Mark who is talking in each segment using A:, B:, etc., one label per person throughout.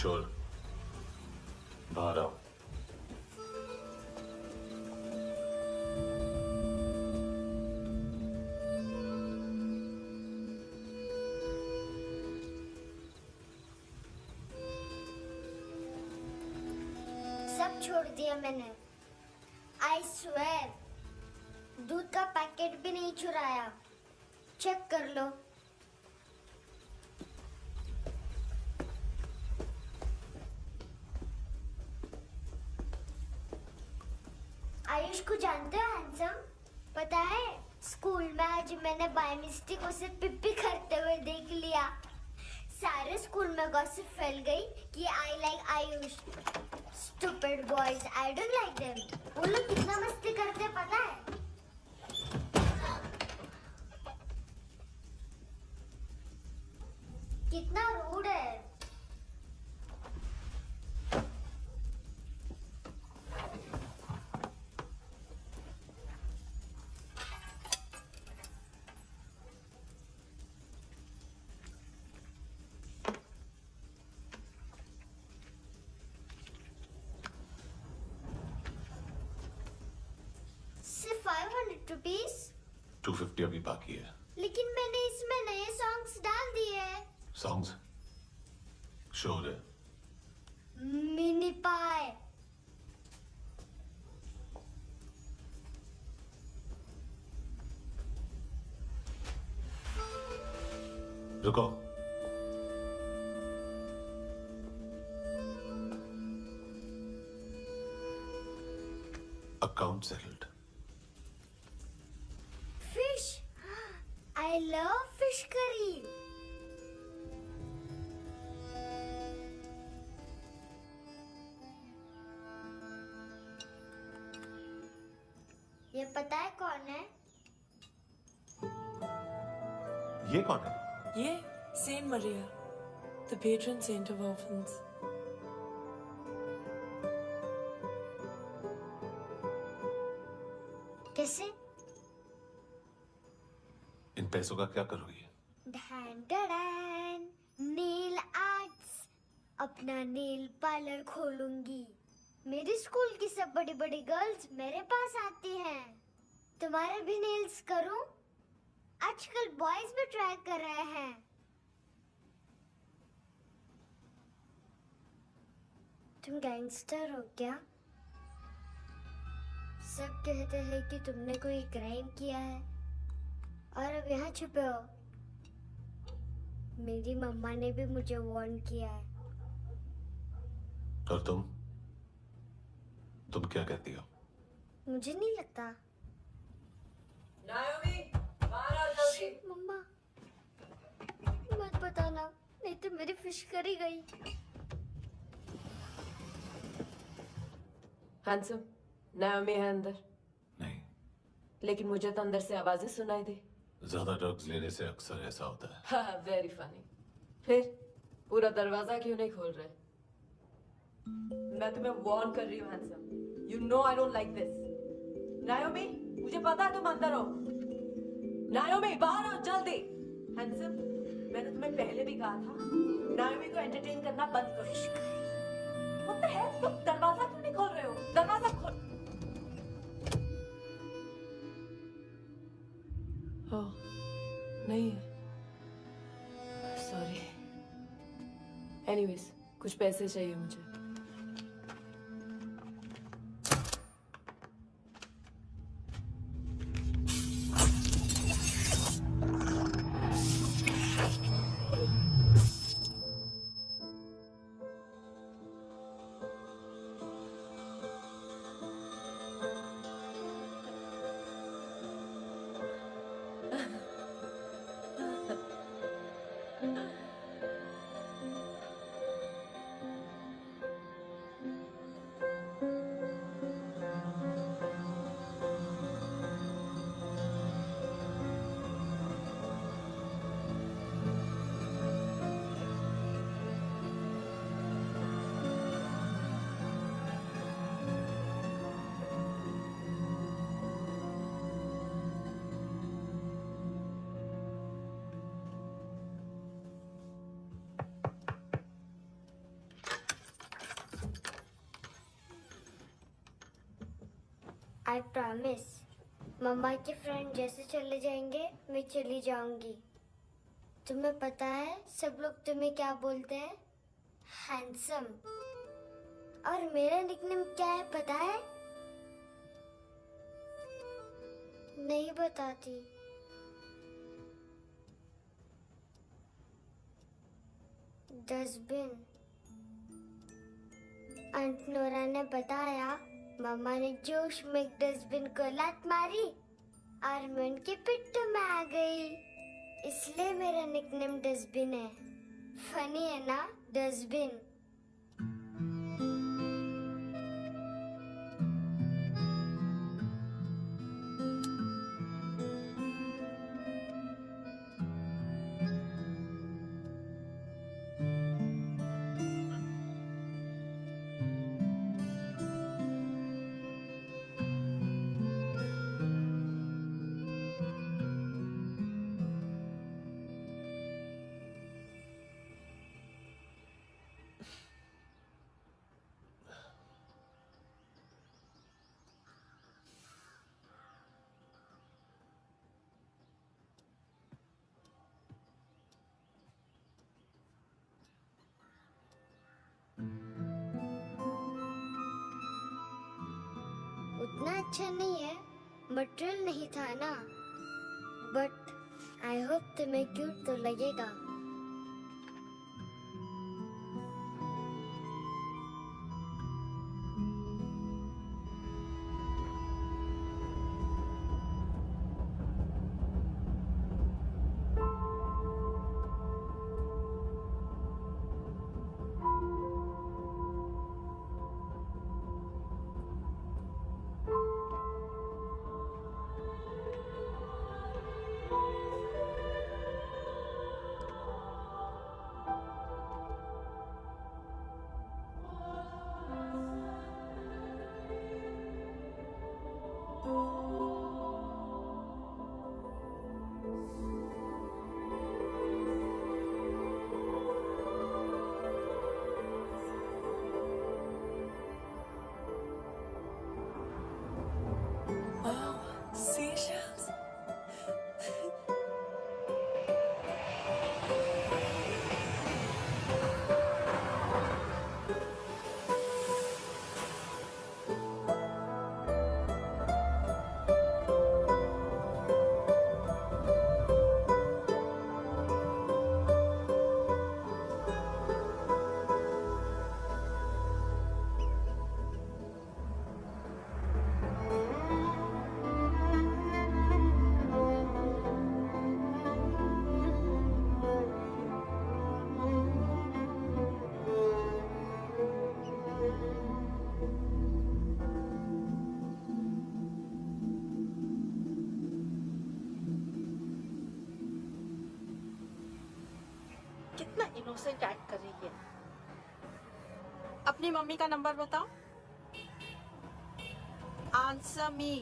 A: छोड़, बाहर आओ।
B: सब छोड़ दिया मैंने। आई स्वेर, दूध का पैकेट भी नहीं चुराया। चेक कर लो। आयुष को जानते हो हैंडसम? पता है, स्कूल में आज मैंने बाय मिस्टेक उसे पिप्पी करते हुए देख लिया। सारे स्कूल में गॉसिप फैल गई कि I like Ayush. Stupid boys, I don't like them. वो लोग कितना मस्ती करते पता है? कितना रूड है। सिर्फ 500 रुपीस?
A: 250 अभी बाकी है।
B: लेकिन मैंने इसमें नए सॉन्ग्स डाल दिए हैं।
A: सॉन्ग्स? शोर है।
B: मिनी पाए।
A: रुको। Account settled.
B: Fish, I love fish curry. ये पता है कौन है?
A: ये कौन है?
C: ये Saint Maria, the patron saint of orphans.
B: कैसे?
A: इन पैसों का क्या करोगी?
B: ढैन ढैन, नेल आर्ट्स। अपना नेल पार्लर खोलूंगी। मेरे स्कूल की सब बड़ी बड़ी गर्ल्स मेरे पास आती हैं। तुम्हारे भी नेल्स करूं? आजकल बॉयज भी ट्राई कर रहे हैं। तुम गैंगस्टर हो क्या? सब कहते हैं कि तुमने कोई क्राइम किया है और अब यहाँ छुपे हो। मेरी मम्मा ने भी मुझे वार्न किया है।
A: और तुम क्या कहती हो?
B: मुझे नहीं लगता।
C: नायोमी, बाहर आओ जल्दी।
B: मम्मा, मत बताना, नहीं तो मेरी फिश करी गई।
C: हैंडसम, नायोमी है अंदर।
A: नहीं।
C: लेकिन मुझे तो अंदर से आवाजें सुनाई दी।
A: ज्यादा ड्रग्स लेने से अक्सर ऐसा होता है।
C: हाँ, वेरी फनी। फिर पूरा दरवाजा क्यों नहीं खोल रहे? मैं तुम्हें वार्न कर रही हूँ handsome. You know I don't like this. नायोमी, मुझे पता है तुम अंदर हो। नायोमी, बाहर आओ जल्दी। हैंडसम, मैंने तुम्हें पहले भी कहा था नायोमी को एंटरटेन करना बंद करो। What the hell? तुम दरवाजा क्यों नहीं खोल रहे हो? दरवाजा खोल। ओह, नहीं है। सॉरी। एनीवेज, कुछ पैसे चाहिए मुझे।
B: I promise. मम्मा के फ्रेंड जैसे चले जाएंगे मैं चली जाऊंगी। तुम्हें पता है सब लोग तुम्हें क्या बोलते हैं? हैंडसम। और मेरा निकनेम क्या है पता है? नहीं बताती। डस्टबिन। आंट नोरा ने बताया मम्मा ने जोश में एक डस्टबिन को लात मारी और मैं उनके पिट्ठू में आ गई, इसलिए मेरा निकनेम डस्टबिन है। फनी है ना डस्टबिन? उतना अच्छा नहीं है, मटेरियल नहीं था ना। बट आई होप तुम्हें क्यूट तो लगेगा।
D: Wow, seashells.
E: कितना इनोसेंट एक्ट कर रही है। अपनी मम्मी का नंबर बताओ। Answer me.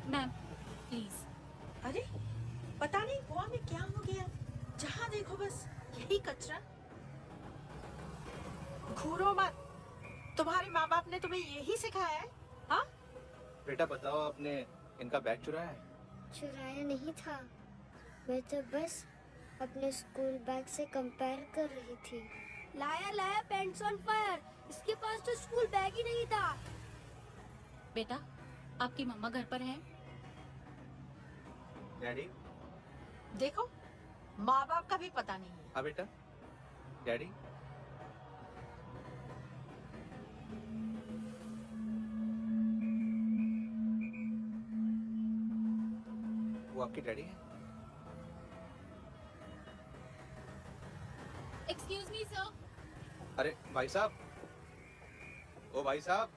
F: Ma'am please.
E: अरे पता नहीं गोवा में क्या हो गया, जहाँ देखो बस यही कचरा। घूरो मत, तुम्हारे माँ बाप ने तुम्हें यही सिखाया है? हाँ
G: बेटा बताओ, आपने इनका बैग चुराया है?
B: चुराया नहीं था, मैं तो बस अपने स्कूल बैग से कंपेयर कर रही थी।
H: लाया लाया पैंट्स ऑन फायर, इसके पास तो स्कूल बैग ही नहीं था।
F: बेटा आपकी मम्मा घर पर है?
G: डैडी?
E: देखो, माँ बाप का भी पता नहीं है।
G: हाँ बेटा। डैडी? वो आपके डैडी हैं?
F: Excuse me sir.
G: अरे भाई साहब, ओ भाई साहब।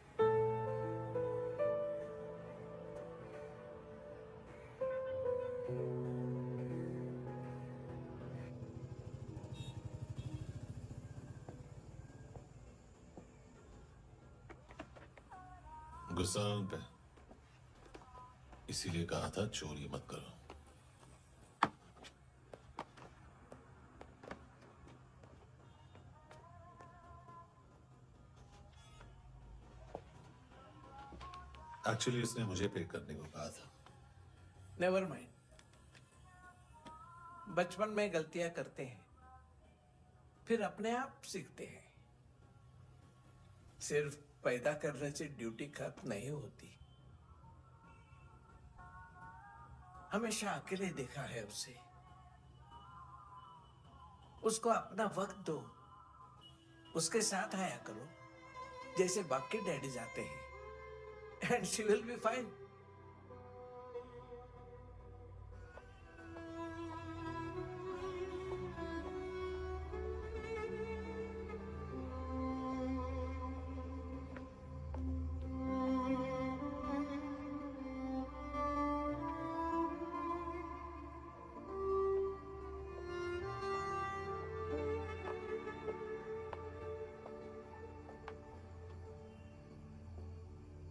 A: गुस्सा उन पे, इसीलिए कहा था चोरी मत करो। एक्चुअली उसने मुझे पे करने को कहा था।
I: नेवर माइंड, बचपन में गलतियां करते हैं, फिर अपने आप सीखते हैं। सिर्फ पैदा करने से ड्यूटी खत्म नहीं होती। हमेशा अकेले देखा है उसे। उसको अपना वक्त दो, उसके साथ आया करो जैसे बाकी डैडी जाते हैं, and she will be fine.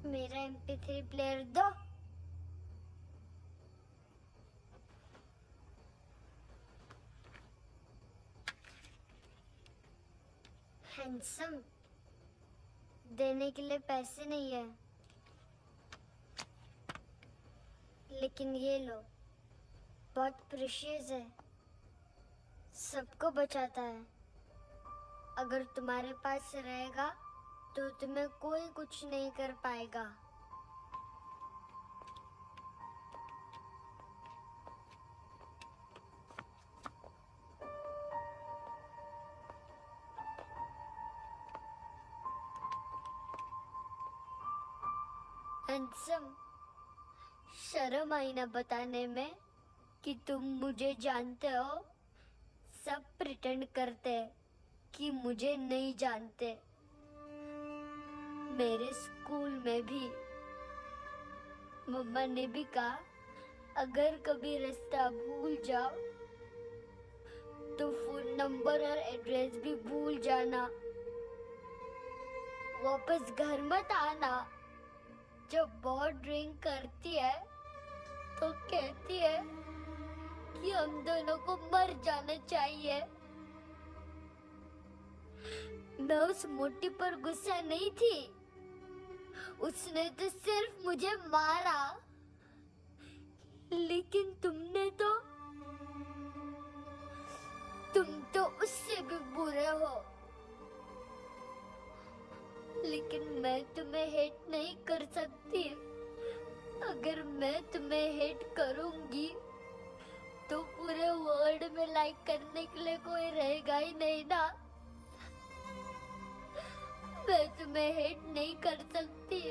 B: मेरा MP3 प्लेयर दो। हैंडसम, देने के लिए पैसे नहीं है, लेकिन ये लो, बहुत प्रेशियस है, सबको बचाता है। अगर तुम्हारे पास रहेगा तो तुम्हें कोई कुछ नहीं कर पाएगा। हैंडसम, शर्म आई ना बताने में कि तुम मुझे जानते हो। सब प्रिटेंड करते हैं कि मुझे नहीं जानते। मेरे स्कूल में भी मम्मा ने भी कहा, अगर कभी रास्ता भूल जाओ तो फोन नंबर और एड्रेस भी भूल जाना। वापस घर मत आना। जब बहुत ड्रिंक करती है तो कहती है कि हम दोनों को मर जाना चाहिए। मैं उस मोटी पर गुस्सा नहीं थी, उसने तो सिर्फ मुझे मारा। लेकिन तुम तो उससे भी बुरे हो। लेकिन मैं तुम्हें हेट नहीं कर सकती। अगर मैं तुम्हें हेट करूंगी तो पूरे वर्ल्ड में लाइक करने के लिए कोई रहेगा ही नहीं ना। मैं तुम्हें हेट नहीं कर सकती।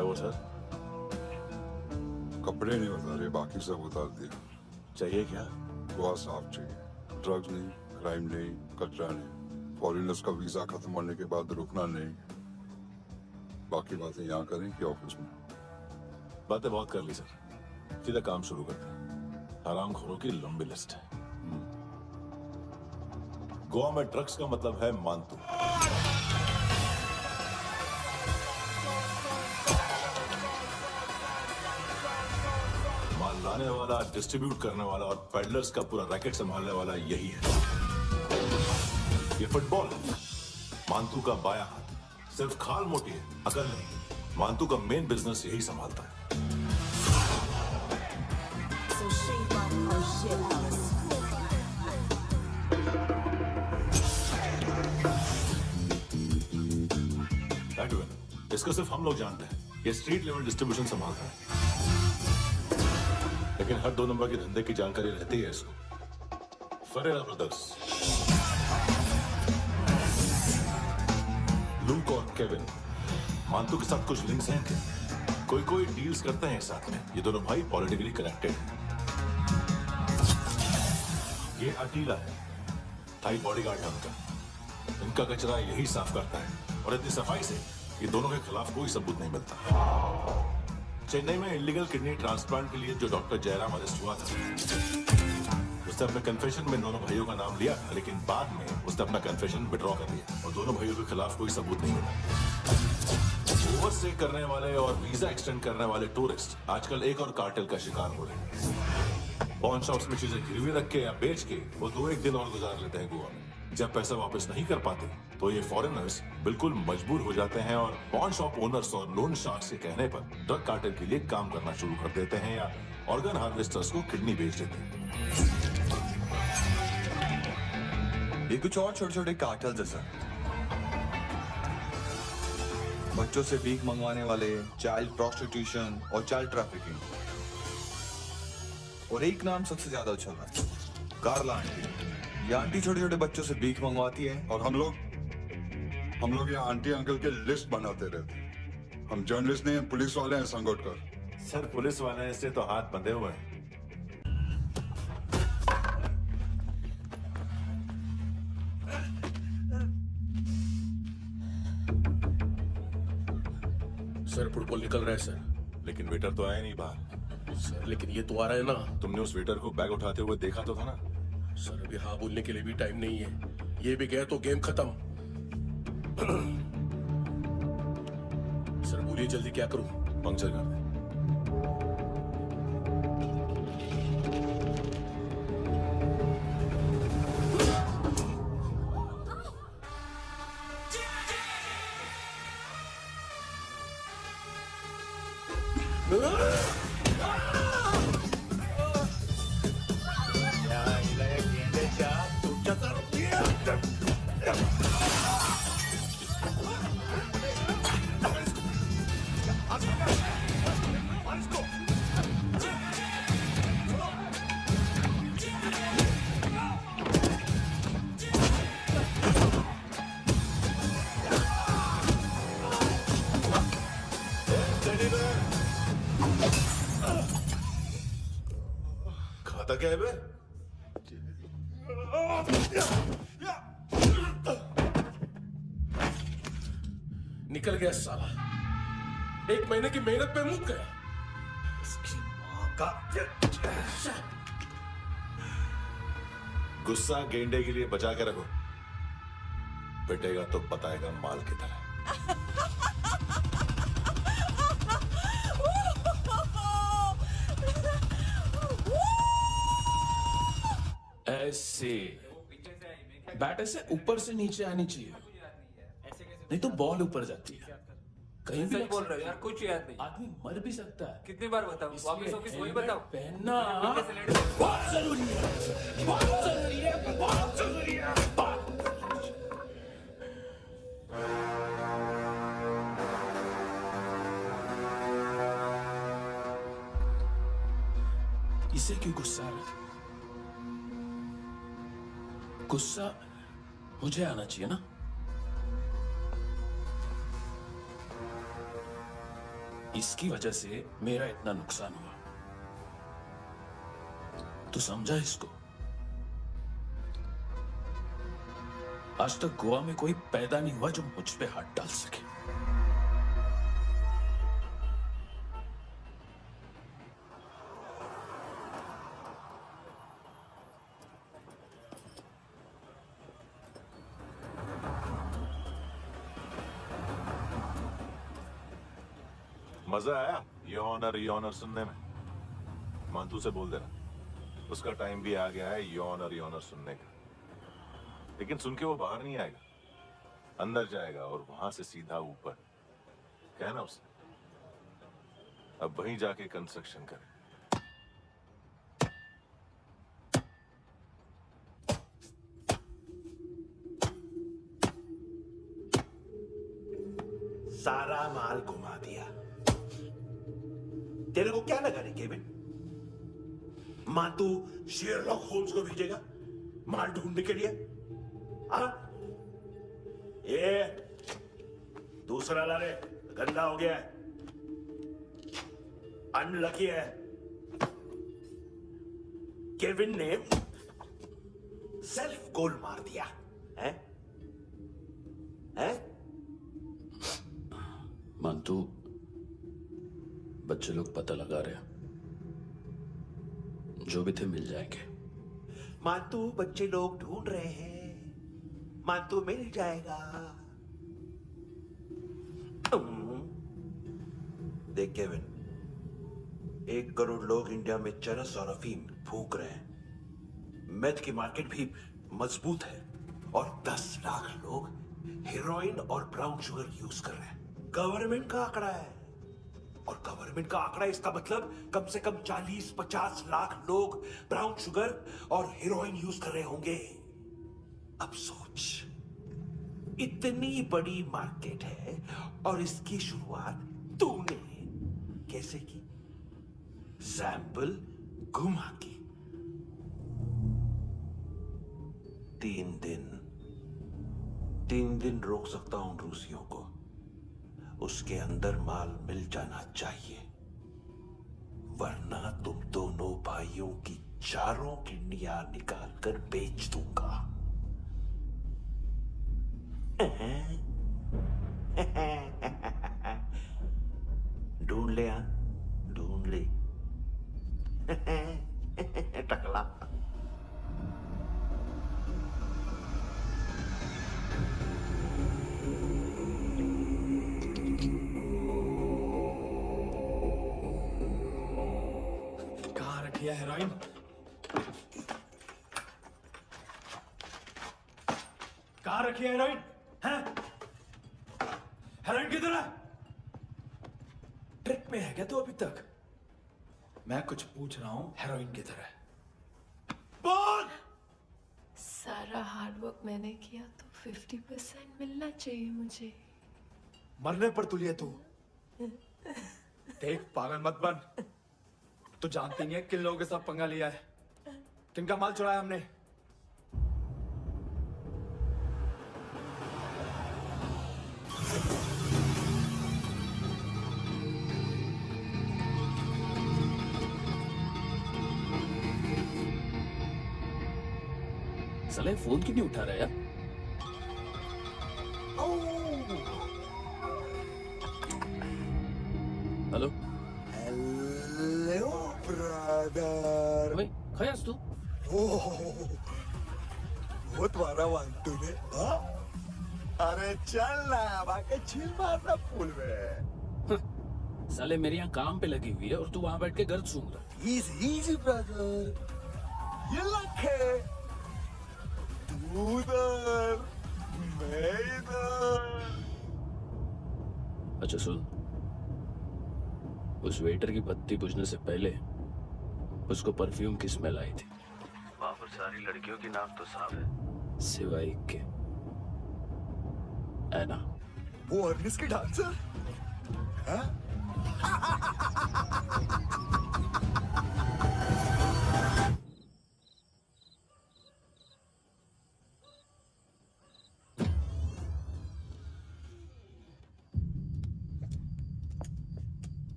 J: क्या हुआ सर?
K: कपड़े नहीं उतारे, बाकी सब उतार दिया।
J: चाहिए क्या?
K: बहुत साफ चाहिए। ड्रग्स नहीं, क्राइम नहीं, कचरा नहीं, फॉरेनर्स का वीजा खत्म होने के बाद रुकना नहीं। बाकी बातें यहाँ करें कि ऑफिस में?
J: बातें बहुत कर ली सर, सीधा काम शुरू करते हैं। हरामखोरों की लंबी लिस्ट है। गोवा में ड्रग्स का मतलब है मानतू। माल लाने वाला, डिस्ट्रीब्यूट करने वाला और पेडलर्स का पूरा रैकेट संभालने वाला यही है। ये फुटबॉल है, मानतू का बायां हाथ। सिर्फ खाल मोटी है, अकल नहीं। मानतू का मेन बिजनेस यही संभालता है। इसको सिर्फ हम लोग जानते हैं। ये स्ट्रीट लेवल डिस्ट्रीब्यूशन संभालता है, लेकिन हर 2 नंबर के धंधे की जानकारी रहती है इसको। फरेरा ब्रदर्स, लूक और केविन, मानतू के साथ कुछ लिंक्स हैं क्या? कोई डील्स करते हैं साथ में। ये दोनों भाई पॉलिटिकली कनेक्टेड हैं। ये अटीला है, थाई बॉडीगार्ड है उनका। इनका कचरा यही साफ करता है, और इतनी सफाई से ये दोनों के खिलाफ कोई सबूत नहीं मिलता। चेन्नई में इलीगल किडनी ट्रांसप्लांट के लिए जो डॉक्टर जयराम अरेस्ट हुआ था, उसने अपने कन्फेशन में दोनों भाइयों का नाम लिया था, लेकिन बाद में उसने अपना कन्फेशन विड्रॉ कर लिया और दोनों भाइयों के खिलाफ कोई सबूत नहीं मिला। ओवरस्टे करने वाले और वीजा एक्सटेंड करने वाले टूरिस्ट आजकल एक और कार्टेल का शिकार हो रहे हैं। पॉन शॉप्स में चीजें गिरवी रख के या बेच के वो 2-1 दिन और गुजार लेते हैं गोवा में। जब पैसा वापस नहीं कर पाते तो ये फॉरेनर्स बिल्कुल मजबूर हो जाते हैं और पॉन शॉप ओनर्स और लोन शार्क्स के कहने पर ड्रग कार्टेल के लिए काम करना शुरू कर देते हैं या ऑर्गन हार्वेस्टर्स को किडनी बेच देते हैं।
L: ये कुछ और छोटे छोटे कार्टेल्स है सर। बच्चों से भीख मंगवाने वाले, चाइल्ड प्रोस्टिट्यूशन और चाइल्ड ट्रैफिकिंग। और एक नाम सबसे ज्यादा उछल रहा है, कार्ला आंटी। ये आंटी छोटे छोटे बच्चों से भीख मंगवाती है
K: और हम लोग यहाँ आंटी अंकल के लिस्ट बनाते रहते हैं। हम जर्नलिस्ट नहीं, हम पुलिस वाले हैं संगोटकर।
J: सर पुलिस वाले से तो हाथ बंधे हुए हैं।
M: सर फुटबॉल निकल रहा है सर।
J: लेकिन वेटर तो आया नहीं बाहर।
M: सर लेकिन ये तो आ रहा है ना।
J: तुमने उस वेटर को बैग उठाते हुए देखा तो था ना।
M: सर अभी हाँ बोलने के लिए भी टाइम नहीं है। ये भी गया तो गेम खत्म। सर बोलिए जल्दी क्या करूं?
J: पंक्चर कर दे। खाता क्या है बे?
M: निकल गया साला। 1 महीने की मेहनत पे मुक गया।
L: इसकी माँ का
J: गुस्सा गेंडे के लिए बचा के रखो, पिटेगा तो बताएगा माल की तरह।
M: ऐसे बैट ऐसे ऊपर से नीचे आनी चाहिए, नहीं तो बॉल ऊपर जाती है। कहीं भी
N: बोल रहे हो यार, कुछ याद नहीं।
M: आदमी मर भी सकता है।
N: कितनी बार बताऊं? वापस ऑफिस वही बताओ।
M: पहनना बहुत जरूरी है, बहुत जरूरी है, बहुत जरूरी है। इसे क्यों गुस्सा है? गुस्सा मुझे आना चाहिए ना।
L: 1
M: इसकी वजह से मेरा इतना नुकसान हुआ। तू समझा इसको? आज तक गोवा में कोई पैदा नहीं हुआ जो मुझ पे हाथ डाल सके।
J: मजा आया ये ऑनर सुनने में? मानतू से बोल देना उसका टाइम भी आ गया है ये ऑनर सुनने का। लेकिन सुन के वो बाहर नहीं आएगा, अंदर जाएगा और वहां से सीधा ऊपर। कहना उसे अब वहीं जाके कंस्ट्रक्शन करे।
I: सारा माल घुमा दिया। तेरे को क्या लगा रे केविन? मां तू शेरलॉक होम्स को भेजेगा माल ढूंढने के लिए? हाँ? ये दूसरा ला रे, गंदा हो गया है, अनलकी है। केविन ने सेल्फ गोल मार दिया है? हैं?
M: मानतू, बच्चे लोग पता लगा रहे हैं, जो भी थे मिल जाएंगे।
I: मानतू बच्चे लोग ढूंढ रहे हैं, मानतू मिल जाएगा। देख केविन, 1 करोड़ लोग इंडिया में चरस और अफीम फूंक रहे हैं। मेथ की मार्केट भी मजबूत है और 10 लाख लोग हेरोइन और ब्राउन शुगर यूज कर रहे हैं। गवर्नमेंट का आंकड़ा है, और गवर्नमेंट का आंकड़ा इसका मतलब कम से कम 40-50 लाख लोग ब्राउन शुगर और हेरोइन यूज कर रहे होंगे। अब सोच, इतनी बड़ी मार्केट है और इसकी शुरुआत तूने कैसे की? सैंपल घुमा की। 3 दिन रोक सकता हूं रूसियों को, उसके अंदर माल मिल जाना चाहिए, वरना तुम दोनों भाइयों की चारों किडनियां निकाल कर बेच दूंगा। ढूंढ ले, ढूंढ ले टकला।
O: कहाँ रखी है हेरोइन? कहाँ रखी है हेरोइन? हैं? हेरोइन किधर है? ट्रिप में है क्या तू अभी तक? मैं कुछ पूछ रहा हूँ, हेरोइन किधर है? बोल!
C: सारा हार्डवर्क मैंने किया तो 50% मिलना चाहिए मुझे।
O: मरने पर तुली है तू। देख पागल मत बन। तू जानती नहीं है किन लोगों के साथ पंगा लिया है, किनका माल चुराया हमने।
M: साले फोन क्यों नहीं उठा रहा यार? Hello
P: hello brother.
M: भाई खयास तू?
P: बहुत मारा वांटू ने। हाँ? अरे चल ना, बाकी चिल मारना पूल में।
M: साले मेरे यहाँ काम पे लगी हुई है और तू वहां बैठ के गर्द सूंघ रहा।
P: इजी ब्रदर, ये लखे तू उधर, मैं इधर।
M: अच्छा सुन, उस वेटर की बत्ती बुझने से पहले उसको परफ्यूम की स्मेल आई थी। वहां पर सारी लड़कियों की नाक तो साफ है, सिवाय एक के, ऐना।
P: वो अर्निस की डांसर? हाँ?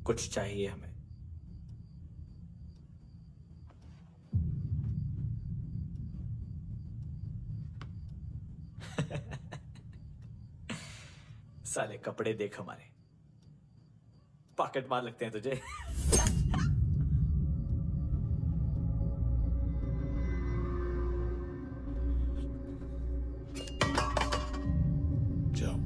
O: कुछ चाहिए हमें। साले कपड़े देख हमारे, पॉकेट मार लगते हैं तुझे।
J: जाओ।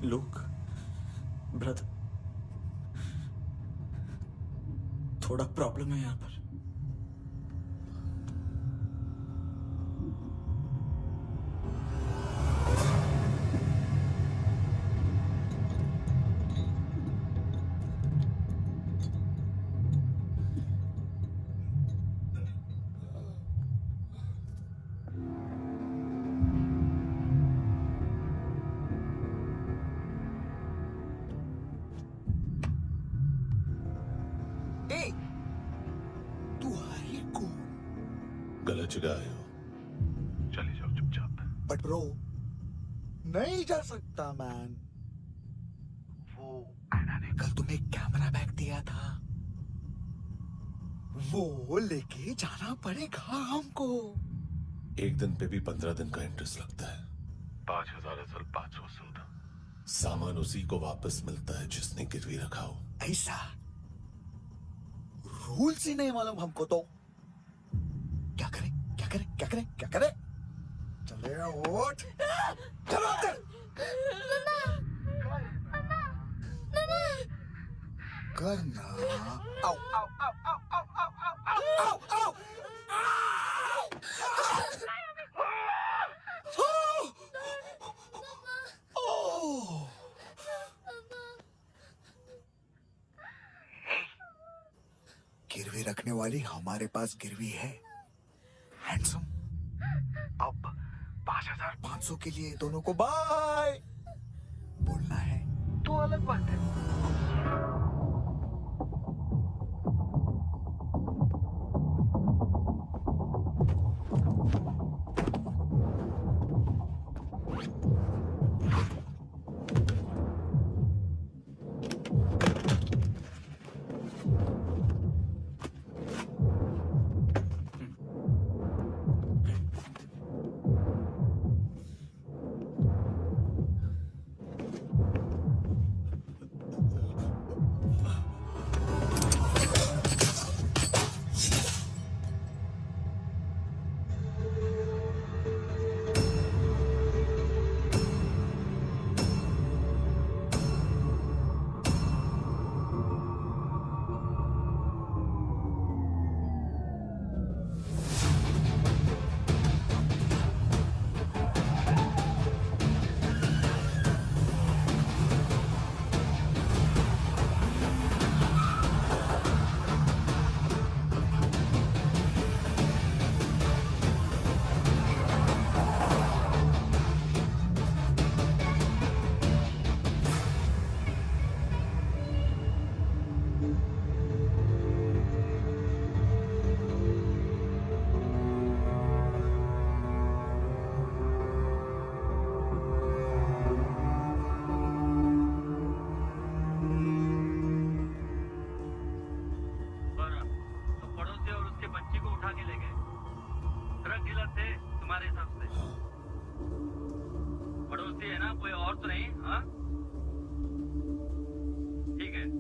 O: लुक ब्रदर, थोड़ा प्रॉब्लम है यहाँ पर।
J: गलत जगह आए हो, चले जाओ चुपचाप।
P: बट ब्रो, नहीं जा सकता मैन। वो एना ने कल तुम्हें कैमरा बैग दिया था, वो लेके जाना पड़ेगा हमको।
J: एक दिन पे भी 15 दिन का इंटरेस्ट लगता है। 5,000 असल 500 सूद। सामान उसी को वापस मिलता है जिसने गिरवी रखा हो।
P: ऐसा रूल्स ही नहीं मालूम हमको तो। क्या करें क्या करें क्या करें क्या करें? चले उठ, चलो अंदर। करना। आओ आओ आओ आओ आओ आओ आओ आओ। गिरवी रखने वाली हमारे पास गिरवी है। हैंडसम, अब 5,500 के लिए दोनों को बाय बोलना है तो अलग बात है।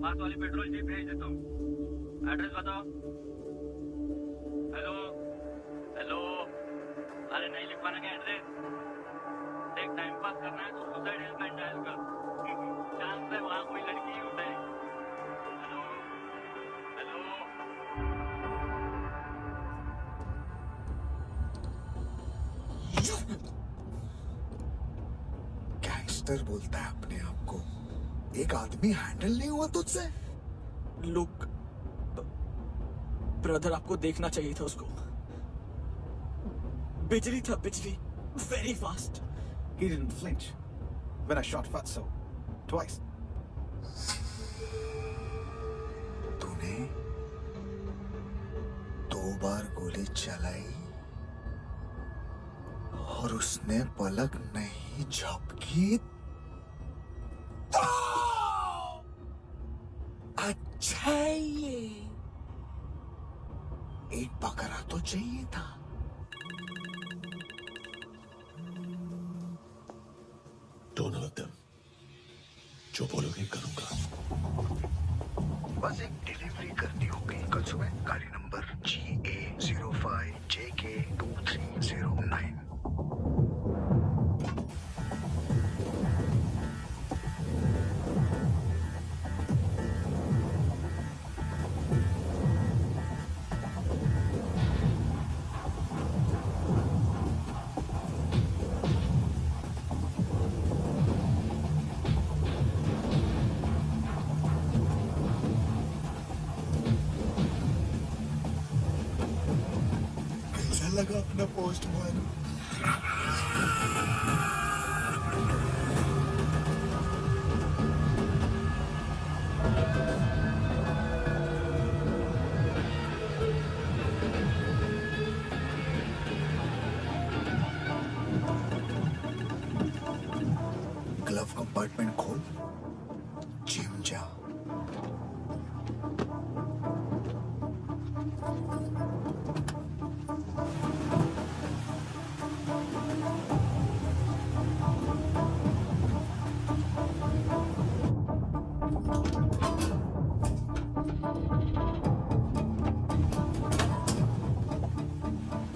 Q: पास वाली पेट्रोल जीप भेज देता हूँ। एड्रेस बताओ। हेलो हेलो, अरे नहीं लिखवाना क्या एड्रेस? देख टाइम पास करना है तो सुसाइड हेल्पलाइन डायल कर, चांस है वहाँ कोई लड़की ही उठे। हेलो हेलो,
P: गैंगस्टर बोलता है अपने आप को। एक आदमी हैंडल नहीं हुआ तुझसे?
O: लुक ब्रदर, आपको देखना चाहिए था उसको। बिजली था, बिजली, very fast.
P: He didn't flinch. when I shot Fatso. Twice. तूने 2 बार गोली चलाई और उसने पलक नहीं झपकी। अच्छा ये एक बकरा तो चाहिए था।
J: Don't hurt them. जो बोलोगे करूंगा।
P: बस एक डिलीवरी करनी होगी कल सुबह। गाड़ी नंबर GA05JK2309। लगा अपना पोस्टमैन। ग्लव कंपार्टमेंट खोल, जिम जा।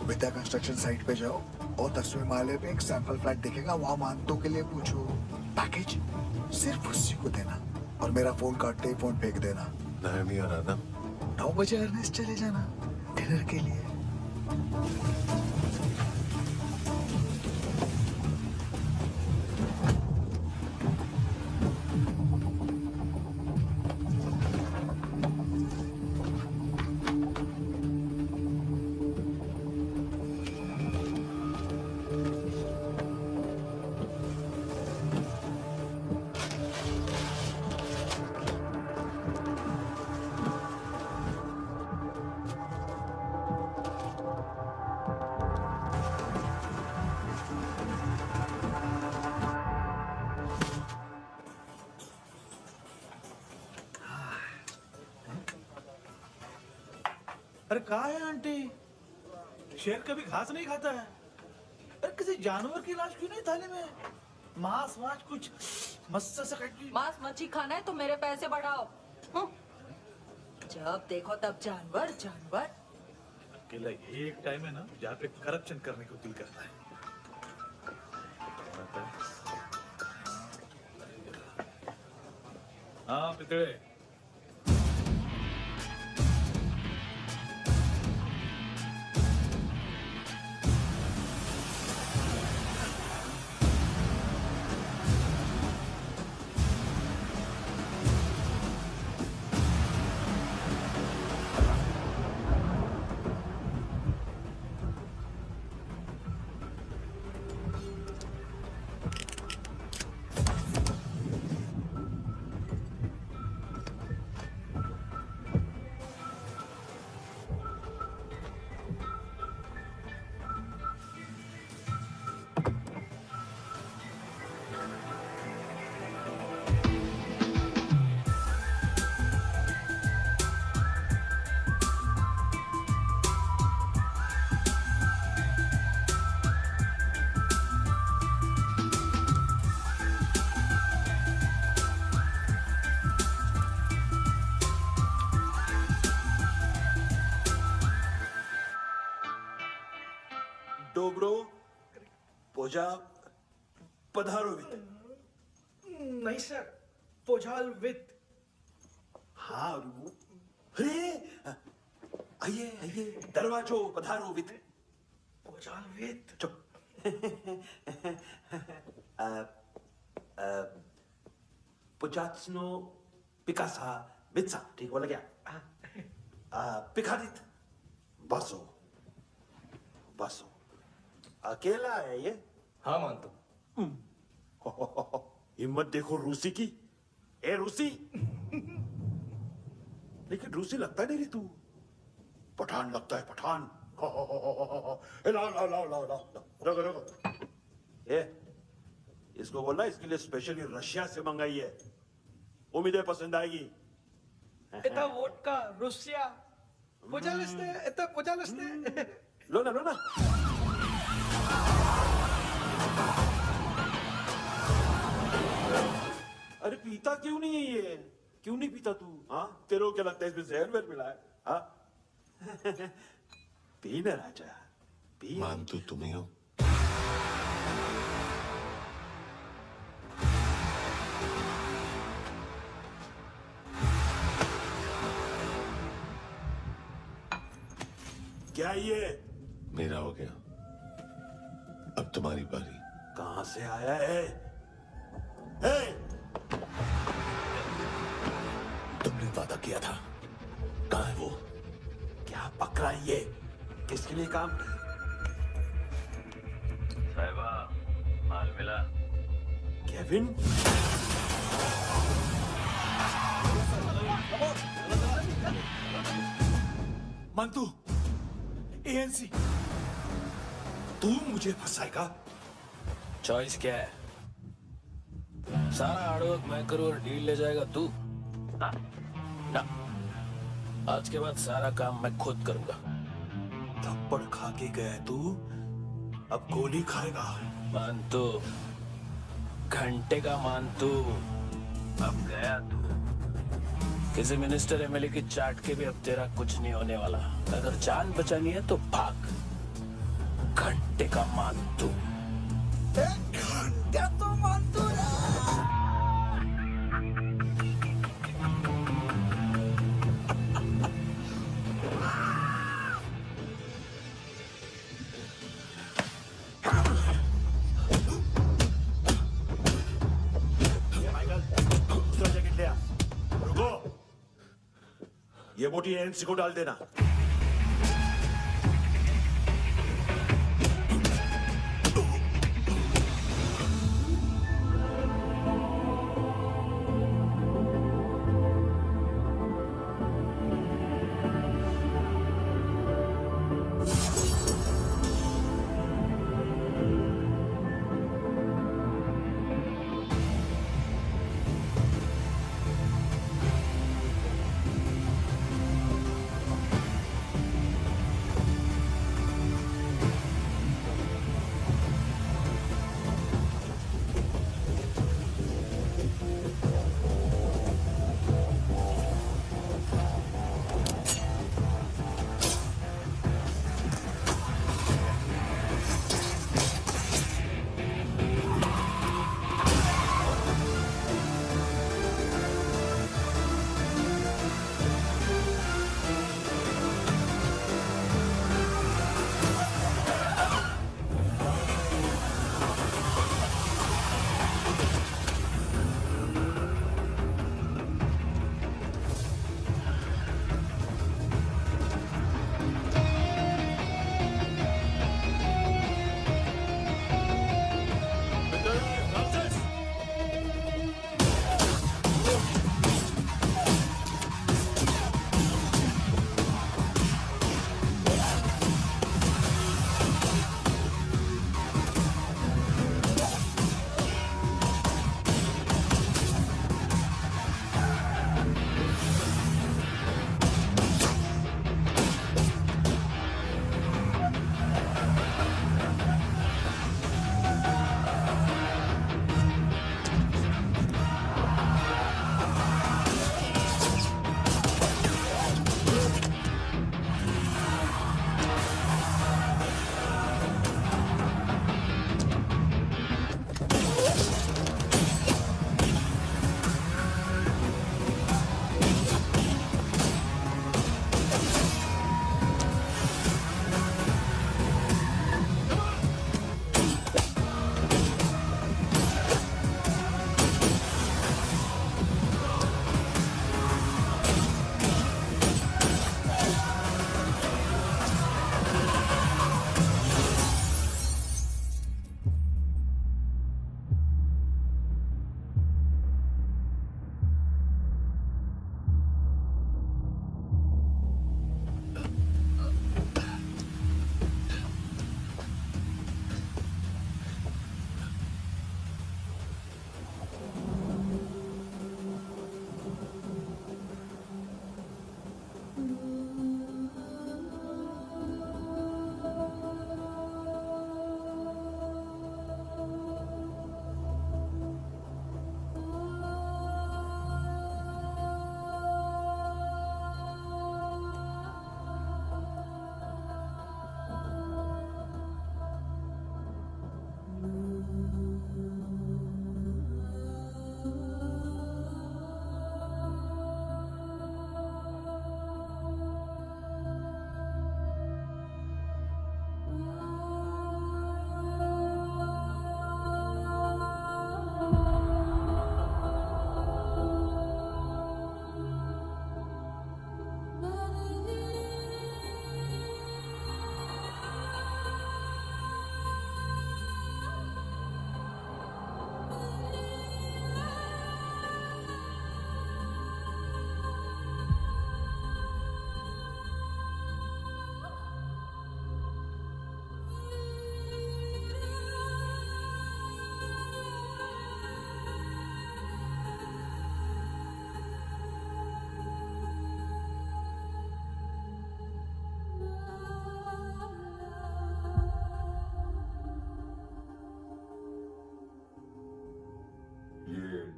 P: विद्या कंस्ट्रक्शन साइट पे जाओ और 10वें माले पे एक सैंपल फ्लैट दिखेगा, वहां मानतों के लिए पूछो। पैकेज सिर्फ उसी को देना और मेरा फोन काटते ही फोन फेंक देना। 9 बजे अर्नेस्ट चले जाना डिनर के लिए।
O: अरे कहाँ है आंटी? शेर कभी घास नहीं खाता है। अरे किसी जानवर की लाश क्यों नहीं थाली में? मांस वास कुछ मस्त सा काट।
C: मांस मच्छी खाना है तो मेरे पैसे बढ़ाओ। जब देखो तब जानवर जानवर।
O: अकेला यही एक टाइम है ना जहाँ पे करप्शन करने को दिल करता है। हाँ पितड़े।
I: डोब्रो पोजा पधारोवित।
O: नहीं सर, पोजाल विद।
I: हाँ अरे आइए आइए दरवाजो पधारोवित।
O: पोजाल विद।
I: चुप। पुजात्सनो पिकासा वित्सा, ठीक बोला क्या? पिकादित बसो बसो। अकेला है ये?
N: हाँ मानता हूँ।
I: हिम्मत देखो रूसी की। ए रूसी। लेकिन रूसी लगता नहीं रे तू, पठान लगता है, पठान। लाओ लाओ लाओ लाओ लाओ, रखो रखो। ए इसको बोलना इसके लिए स्पेशली रशिया से मंगाई है, उम्मीद है पसंद आएगी।
O: इतना वोडका रुसिया पोजालिस्ते, इतना पोजालिस्ते।
I: लो ना लो ना। अरे पीता क्यों नहीं है ये? क्यों नहीं पीता तू? हाँ तेरे को क्या लगता है इसमें जहर वहर मिला है? हाँ पी ना राजा, पी।
A: मान तू तुम ही हो।
I: क्या ये?
A: मेरा हो गया, अब तुम्हारी बारी।
I: कहां से आया है? तुमने वादा किया था, कहां है वो? क्या पकड़ा है ये? किसके लिए काम?
M: साहिबा माल मिला?
I: केविन? मंतू, एएनसी, तू मुझे फंसाएगा?
M: चॉइस क्या है? सारा हार्डवर्क मैं करूं और डील ले जाएगा तू? ना, आज के बाद सारा काम मैं खुद करूंगा।
I: थप्पड़ खा के गया तू, अब गोली खाएगा।
M: मानतू, घंटे का मानतू, अब गया तू। किसी मिनिस्टर एमएलए की चाट के भी अब तेरा कुछ नहीं होने वाला। अगर जान बचानी है तो भाग। घंटे का मानतू।
P: घंटे तो मानतू ना।
I: दूसरा जैकेट ले आ। रुको, ये बोटी एएनसी को डाल देना।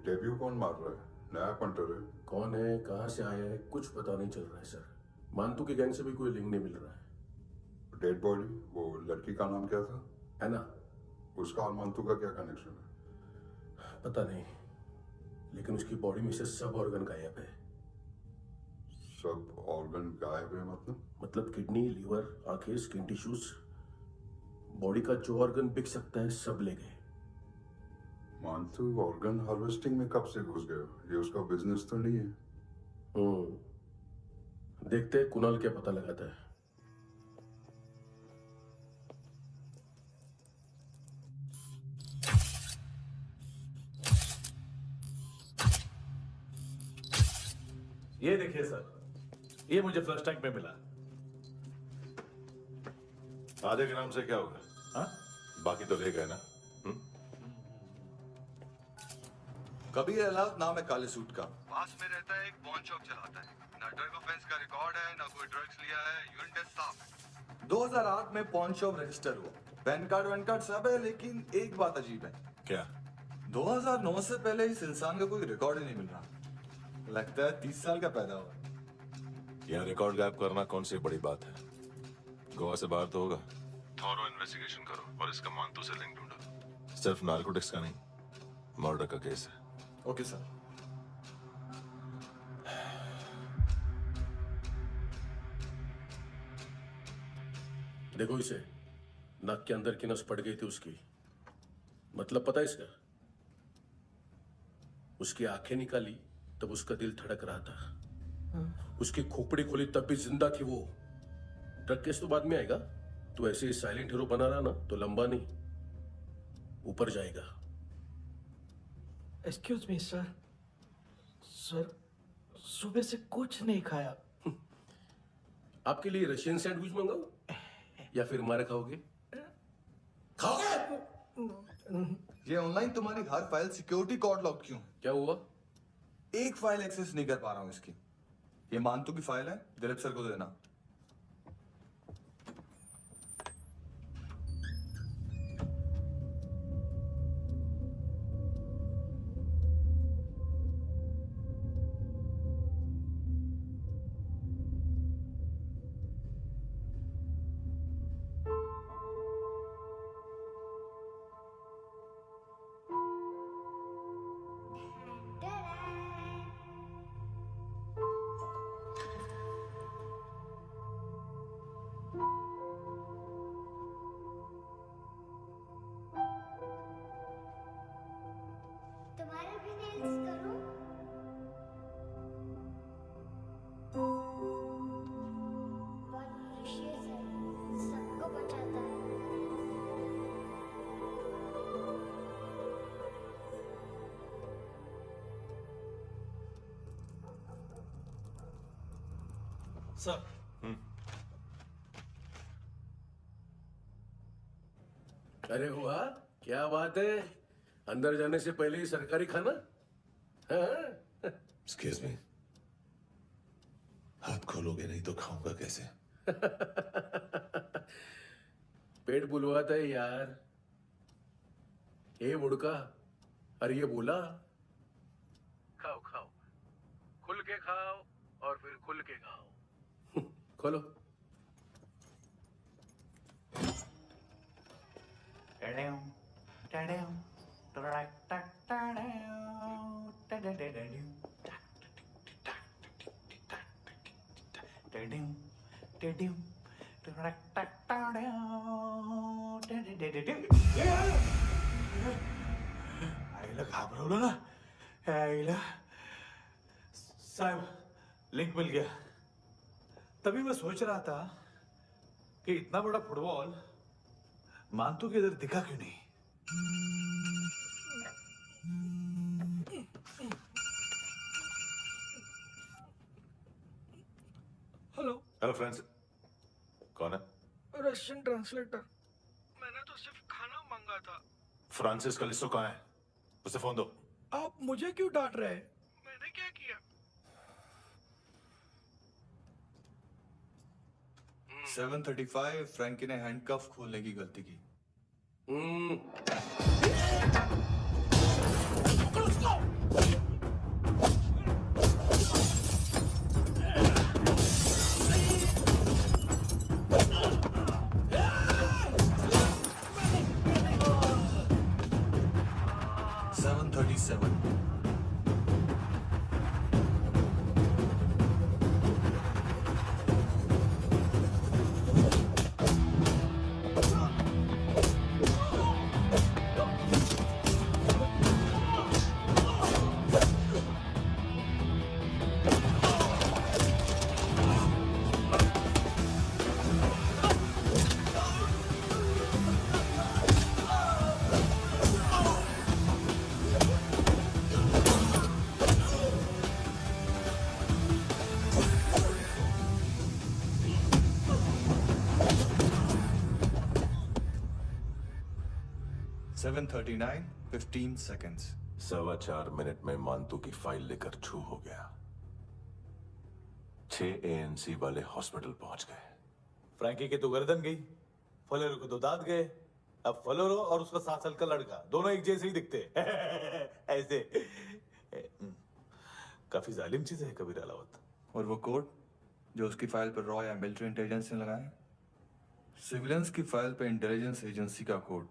K: डेब्यू कौन मार रहा है? नया पंटर है।
J: कौन है, कहाँ से आया है, कुछ पता नहीं चल रहा है सर। मानतू के गैंग से भी कोई लिंक नहीं मिल रहा है।
K: डेड बॉडी, वो लड़की का नाम क्या था?
J: एना।
K: उसका और मानतू का क्या कनेक्शन है?
J: पता नहीं, लेकिन उसकी बॉडी में से सब ऑर्गन गायब है।
K: सब ऑर्गन गायब है
J: मतलब किडनी, लीवर, आंखें, स्किन टिश्यूज, बॉडी का जो ऑर्गन बिक सकता है सब ले गए।
K: मानतू ऑर्गन हार्वेस्टिंग में कब से घुस गया? ये उसका बिजनेस तो नहीं है?
J: देखते हैं कुणाल क्या पता लगाता है।
O: ये देखिए सर, ये मुझे फ्लश टैंक में मिला।
J: आधे ग्राम से क्या होगा?
O: हाँ?
J: बाकी तो ले गए ना।
L: कबीर अलाउद नाम है काले सूट का, पास में रहता है, एक पॉन शॉप चलाता है। ना ड्रग ऑफेंस का रिकॉर्ड है, ना कोई ड्रग्स लिया है, यूरिन टेस्ट साफ है। 2008 में पॉन शॉप रजिस्टर हुआ, पैन कार्ड वैन कार्ड सब है, लेकिन एक बात अजीब है।
J: क्या?
L: 2009 से पहले इस इंसान का कोई रिकॉर्ड ही नहीं मिल रहा। लगता है 30 साल का पैदा हुआ।
J: यह रिकॉर्ड गायब करना कौन सी बड़ी बात है? गोवा से बाहर तो होगा। थॉरो इन्वेस्टिगेशन करो और इसका मानतू से लिंक ढूंढो। सिर्फ नार्कोटिक्स का नहीं, मर्डर का केस है।
L: Okay sir.
J: देखो इसे, नाक के अंदर की नस पड़ गई थी उसकी। मतलब पता है इसका? उसकी आंखें निकाली तब उसका दिल धड़क रहा था। उसकी खोपड़ी खोली तब भी जिंदा थी वो। ड्रग केस तो बाद में आएगा। तो ऐसे ही साइलेंट हीरो बना रहा ना तो लंबा नहीं, ऊपर जाएगा।
O: एक्सक्यूज मी सर, सुबह से कुछ नहीं खाया।
J: आपके लिए रशियन सैंडविच मंगाऊं या फिर मार खाओगे?
L: ये ऑनलाइन तुम्हारी हर फाइल सिक्योरिटी कोड लॉक क्यों?
J: क्या हुआ?
L: एक फाइल एक्सेस नहीं कर पा रहा हूं इसकी। ये मानतू की फाइल है, दिलीप सर को देना।
B: तुम्हारे भी नेल्स करूं? बहुत प्रीशियस है, सबको बचाता है।
O: सर,
J: अरे वाह, क्या बात है। अंदर जाने से पहले ही सरकारी खाना।
A: एक्सक्यूज मी, हाथ खोलोगे नहीं तो खाऊंगा कैसे?
J: पेट बुलवाता है यार। ये मुड़का, अरे ये बोला खाओ खाओ, खुल के खाओ और फिर खुल के खाओ। खोलो।
O: आईला घाबरवलं ना। आईला साहब, लिंक मिल गया। तभी मैं सोच रहा था कि इतना बड़ा फुटबॉल मानतू के इधर दिखा क्यों नहीं।
H: हेलो।
J: हेलो फ्रेंड्स, कौन है?
H: Russian translator. मैंने तो सिर्फ खाना मांगा था।
J: फ्रांसिस कलिस्टो कहाँ है? उसे फोन दो।
H: आप मुझे क्यों डांट रहे हैं? मैंने क्या किया?
L: 735 फ्रैंकी ने हैंडकफ खोलने की गलती की।
H: पकड़ो उसको!
L: 7:39, 15 seconds.
J: 4.25 मिनट में मानतू की फाइल लेकर छू हो गया। 6 ANC वाले हॉस्पिटल पहुंच गए।
O: फ्रैंकी की तो गर्दन गई, फलोरो को तो दांत गए। अब फलोरो और उसका 7 साल का लड़का दोनों एक जैसे ही दिखते ऐसे। काफी जालिम चीज है कबीर अलावत।
L: और वो कोड जो उसकी फाइल पर रॉ या मिलिट्री इंटेलिजेंस ने लगाया, सिविलियंस की फाइल पे इंटेलिजेंस एजेंसी का कोड।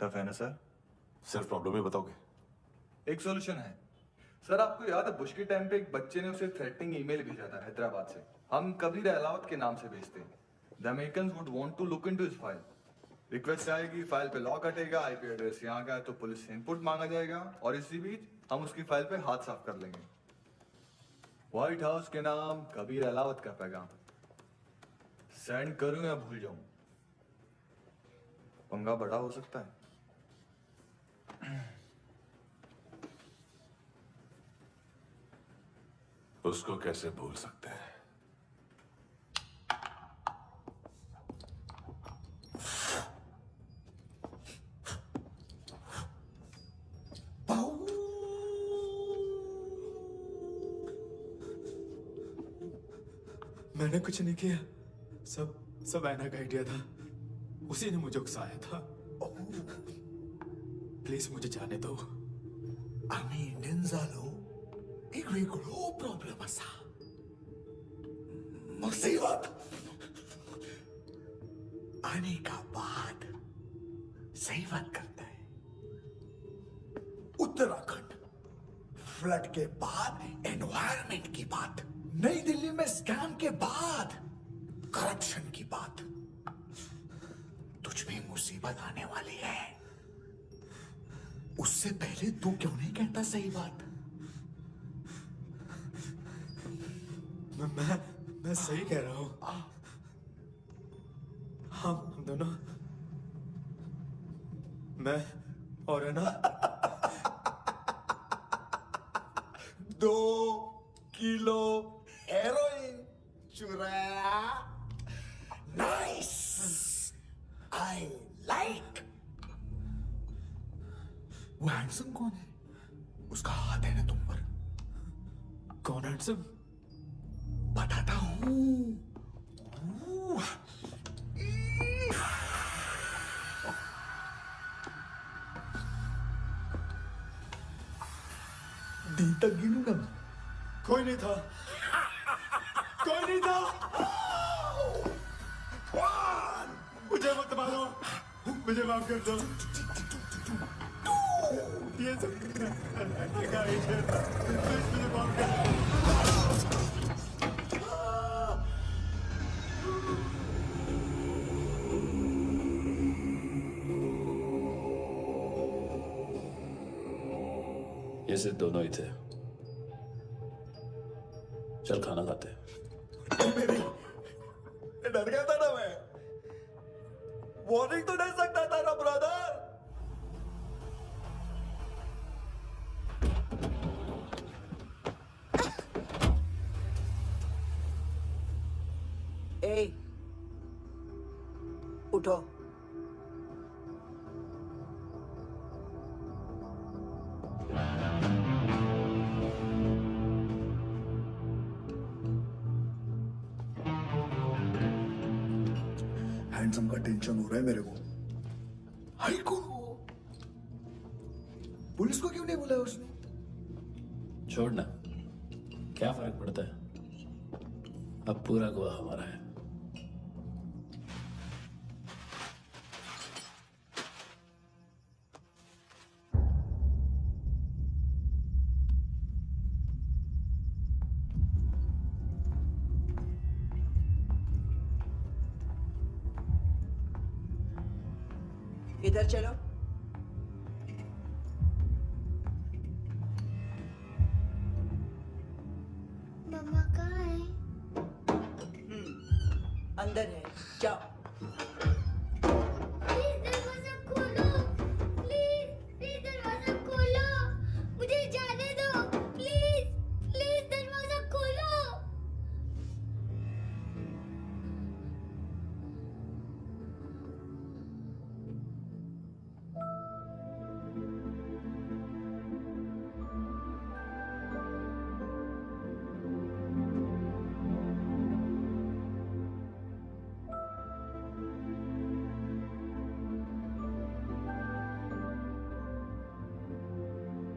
L: टफ है ना सर?
J: सिर्फ प्रॉब्लम ही बताओगे?
L: एक सॉल्यूशन है सर। आपको याद है बुश के टाइम पे एक बच्चे ने उसे थ्रेटनिंग ईमेल भेजा था हैदराबाद से। हम कबीर अलावत के नाम से भेजते हैं। The Americans would want to look into his file. Request आएगी, फाइल पे लॉक हटेगा, आईपी एड्रेस यहाँ का है तो पुलिस से इनपुट मांगा जाएगा और इसी बीच हम उसकी फाइल पे हाथ साफ कर लेंगे। व्हाइट हाउस के नाम कबीर अलावत का पैगाम। सेंड करूं या भूल जाऊं, पंगा बड़ा हो सकता है।
J: उसको कैसे भूल सकते हैं?
P: मैंने कुछ नहीं किया, सब ऐना का आइडिया था। उसी ने मुझे उकसाया था। प्लीज मुझे जाने दो।
R: आम्ही इंडियन झालो एक वेगळो प्रॉब्लेम असा। मुसीबत आने का बाद सही बात करता है। उत्तराखंड फ्लड के बाद एनवायरनमेंट की बात, नई दिल्ली में स्कैम के बाद करप्शन की बात। तुझ में मुसीबत आने वाली है, उससे पहले तू क्यों नहीं कहता सही बात?
P: मैं सही कह रहा हूं। हम दोनों, मैं और है ना
R: 2 किलो हेरोइन चुराया। Nice, I like. वो हैंडसम कौन है? उसका हाथ है ना तुम पर।
P: कौन हैंडसम?
R: बताता हूं। दी तक गिनूंगा मैं।
P: कोई नहीं था, कोई नहीं था। मुझे मत मारो, मुझे माफ कर दो। ये सब का इश्क था। मुझे माफ कर दो।
M: ये सिर्फ दोनों ही थे। चल खाना खाते हैं।
R: डर गया था ना मैं। वार्निंग तो नहीं सकता था ना ब्रदर।
E: ए, उठो।
R: हैंडसम का टेंशन हो रहा है मेरे को। हाई कौन हो? पुलिस को क्यों नहीं बुलाया उसने?
M: छोड़ना, क्या फर्क पड़ता है? अब पूरा गोवा हमारा है।
E: इधर चलो।
B: मम्मा कहाँ है?
E: अंदर है, जाओ।
B: प्लीज दरवाजा खोलो, प्लीज दरवाजा खोलो, मुझे जाने दो, प्लीज दरवाजा खोलो।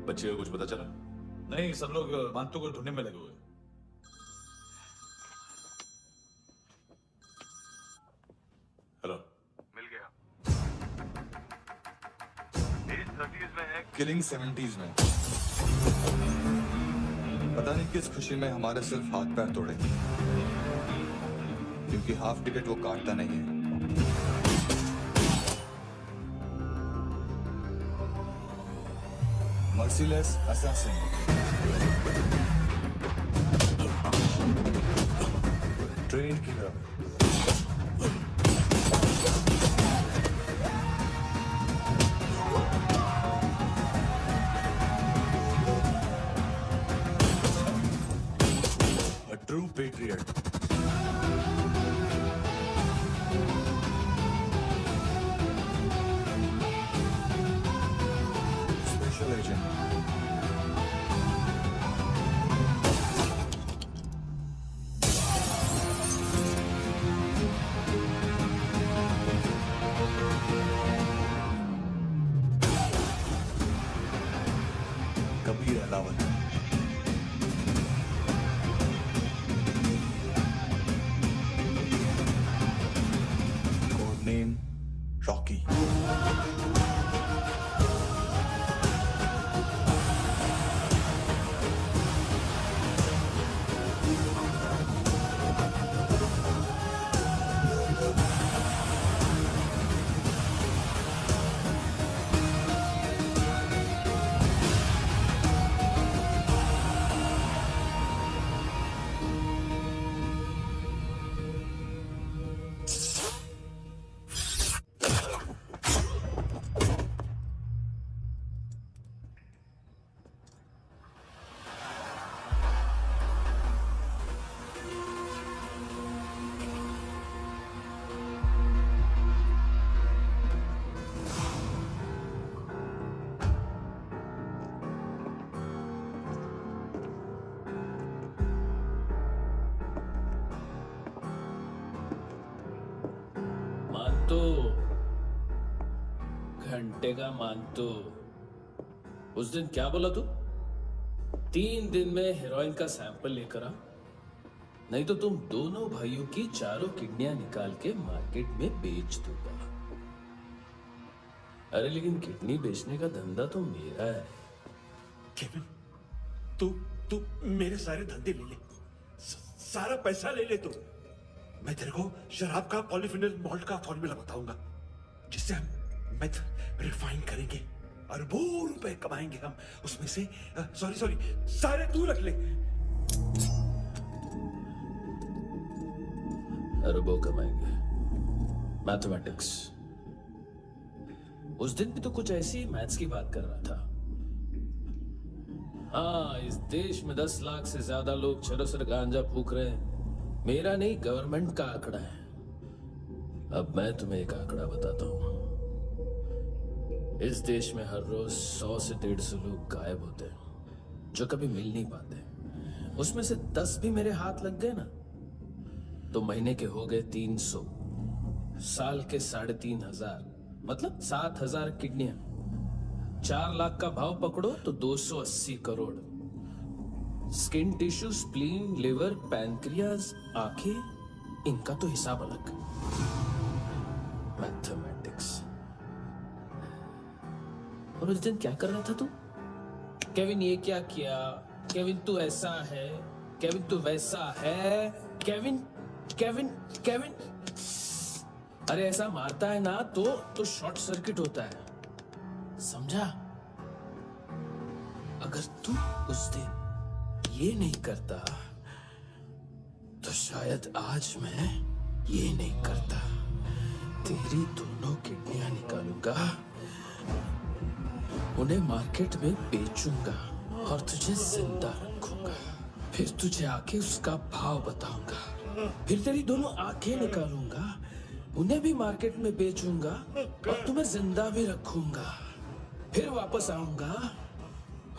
J: बच्चे को कुछ पता चला?
O: नहीं, सब लोग मानतू को ढूंढने में लगे हुए।
J: हेलो,
L: मिल गया। एज 30s में है, किलिंग 70s में। पता नहीं किस खुशी में हमारे सिर्फ हाथ पैर तोड़े, क्योंकि हाफ टिकट वो काटता नहीं है। Merciless assassin. Train killer.
J: a true patriot.
L: Special agent.
J: Kabir Ahlawat.
L: Code name Rocky.
M: मानतो, घंटे का मानतो। उस दिन क्या बोला तू? 3 दिन में हीरोइन का सैंपल लेकर आ, नहीं तो तुम दोनों भाइयों की चारों किडनियां निकाल के मार्केट में बेच दूंगा। अरे लेकिन किडनी बेचने का धंधा तो मेरा है।
I: केविन, तू मेरे सारे धंधे ले ले, सारा पैसा ले ले तू। मैं तेरे को शराब का पॉलीफिनल मॉल्ट का फॉर्मूला बताऊंगा, जिससे हम मेथ रिफाइन करेंगे, अरबों रुपए कमाएंगे हम उसमें से। सॉरी सारे तू रख ले।
M: अरबों कमाएंगे, मैथमेटिक्स। उस दिन भी तो कुछ ऐसी मैथ्स की बात कर रहा था। हाँ, इस देश में 10 लाख से ज्यादा लोग चरस और गांजा फूक रहे हैं। मेरा नहीं, गवर्नमेंट का आंकड़ा है। अब मैं तुम्हें एक आंकड़ा बताता हूं। इस देश में हर रोज 100 से 150 लोग गायब होते हैं, जो कभी मिल नहीं पाते। उसमें से 10 भी मेरे हाथ लग गए ना, तो महीने के हो गए 300, साल के 3,500, मतलब 7,000 किडनियां। 4 लाख का भाव पकड़ो तो 280 crore. Skin tissue, spleen, liver, pancreas, आंखें, इनका तो हिसाब अलग। मैथमेटिक्स। और उस दिन क्या कर रहा था तू? केविन ये क्या किया, केविन तू ऐसा है, केविन तू वैसा है, केविन केविन केविन। अरे ऐसा मारता है ना तो शॉर्ट सर्किट होता है, समझा? अगर तू उस दिन ये नहीं करता तो शायद आज मैं ये नहीं करता। तेरी दोनों किडनियां निकालूंगा, उन्हें मार्केट में बेचूंगा और तुझे जिंदा रखूंगा। फिर तुझे आके उसका भाव बताऊंगा। फिर तेरी दोनों आंखें निकालूंगा, उन्हें भी मार्केट में बेचूंगा और तुम्हें जिंदा भी रखूंगा। फिर वापस आऊंगा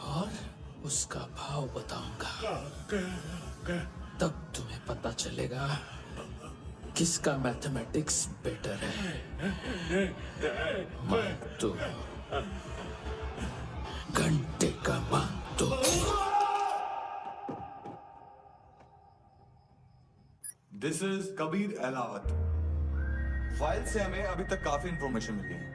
M: और उसका भाव बताऊंगा। तब तुम्हें पता चलेगा किसका मैथमेटिक्स बेटर है। मैं तो घंटे
I: का मांतो।
L: This is Kabir Ahlawat. File से हमें अभी तक काफी इंफॉर्मेशन मिली है।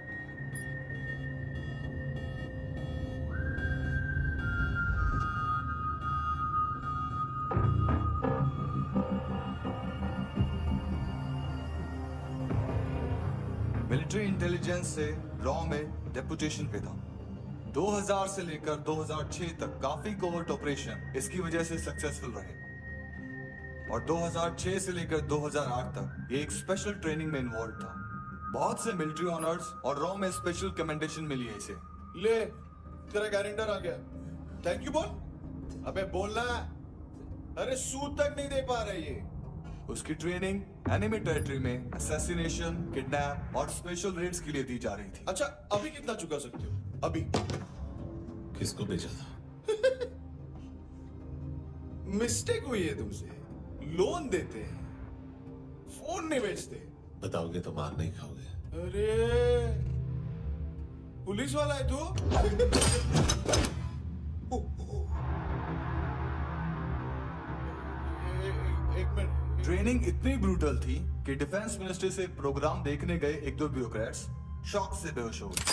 L: मिलिट्री इंटेलिजेंस से रॉ में डेपुटेशन पे था। 2000 से लेकर 2006 तक काफी कोवर्ट ऑपरेशन इसकी वजह से सक्सेसफुल रहे और 2006 से लेकर 2008 तक ये एक स्पेशल ट्रेनिंग में इन्वॉल्व था। बहुत से मिलिट्री ऑनर्स और रॉ में स्पेशल कमेंडेशन मिली है इसे।
J: ले तेरा गारंटर आ गया। थैंक यू बोल। अबे बोलना। अरे सूद तक नहीं दे पा रहे ये।
L: उसकी ट्रेनिंग एनिमी टेरिटरी में असैसिनेशन, किडनैप और स्पेशल रेड्स के लिए दी जा रही थी।
J: अच्छा अभी कितना चुका सकते हो? अभी किसको भेजा था? मिस्टेक हुई है तुमसे। लोन देते हैं, फोन नहीं बेचते। बताओगे तो मार नहीं खाओगे। अरे पुलिस वाला है तू? एक मिनट।
L: ट्रेनिंग इतनी ब्रूटल थी कि डिफेंस मिनिस्ट्री से प्रोग्राम देखने गए एक दो ब्यूरोक्रेट्स शॉक से बेहोश हो गए।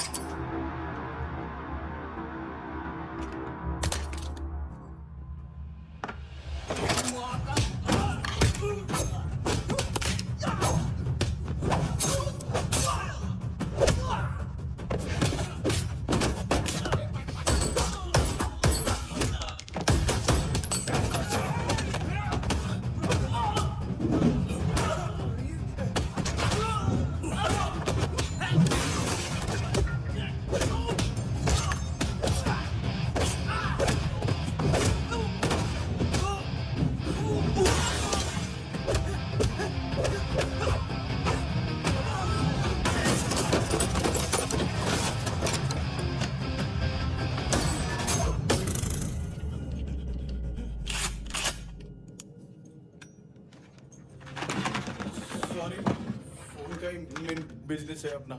J: बिजनेस है अपना।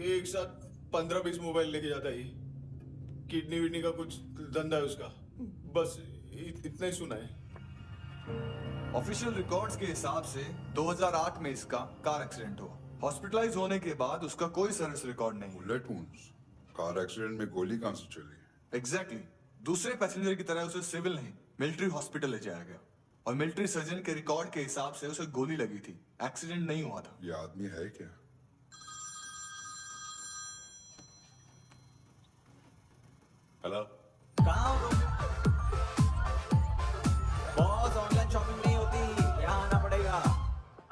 J: एक साथ 15-20 मोबाइल लेके जाता है। किडनी विडनी का कुछ धंधा है उसका। बस इतना ही सुना है।
L: ऑफिशियल रिकॉर्ड्स के हिसाब से 2008 में इसका कार एक्सीडेंट हुआ। हॉस्पिटलाइज होने के बाद उसका कोई सर्विस रिकॉर्ड नहीं।
K: Bullet wounds. कार एक्सीडेंट में गोली कहां से चली?
L: एग्जैक्टली। दूसरे पैसेंजर की तरह उसे सिविल नहीं, मिलिट्री हॉस्पिटल ले जाया गया और मिलिट्री सर्जन के रिकॉर्ड के हिसाब से उसे गोली लगी थी। एक्सीडेंट नहीं हुआ था।
K: ये आदमी है क्या?
J: हेलो।
N: कहाँ हो तुम? बॉस ऑनलाइन शॉपिंग नहीं होती, यहाँ आना पड़ेगा।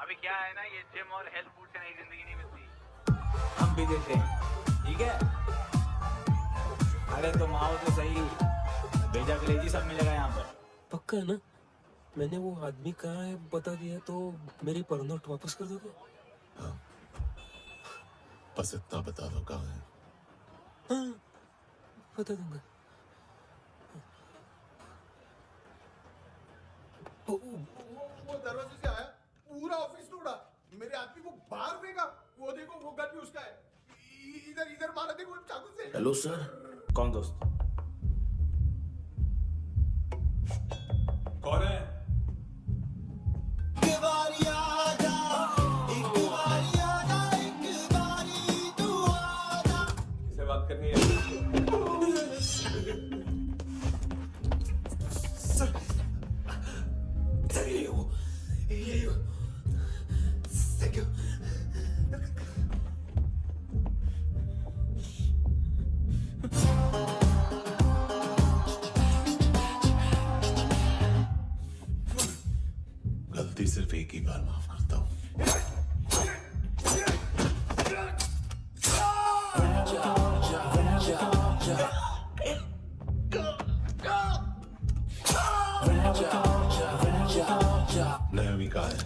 Q: अभी क्या है ना, ये जिम और हेल्थ फूड से नई जिंदगी नहीं मिलती।
N: हम भी देते हैं, ठीक है? अरे तुम आओ तो सही। भेजा कलेजी सब मिलेगा यहाँ पर।
M: पक्का ना? मैंने वो आदमी कहाँ है बता दिया तो मेरी पर नोट वापस कर दोगे?
J: हाँ। बस इतना बता दो कहाँ है।
M: हाँ बता दूंगा।
J: वो दरवाजे से आया, पूरा ऑफिस तोड़ा, मेरे आदमी को बाहर फेंका। वो देखो वो गन भी उसका है। इधर इधर मारा देखो चाकू से।
M: Hello sir.
N: कौन दोस्त?
J: कौन है?
N: किससे बात करनी है?
J: गलती सिर्फ एक ही बार माफ करता हूँ। नयमी कहाँ है?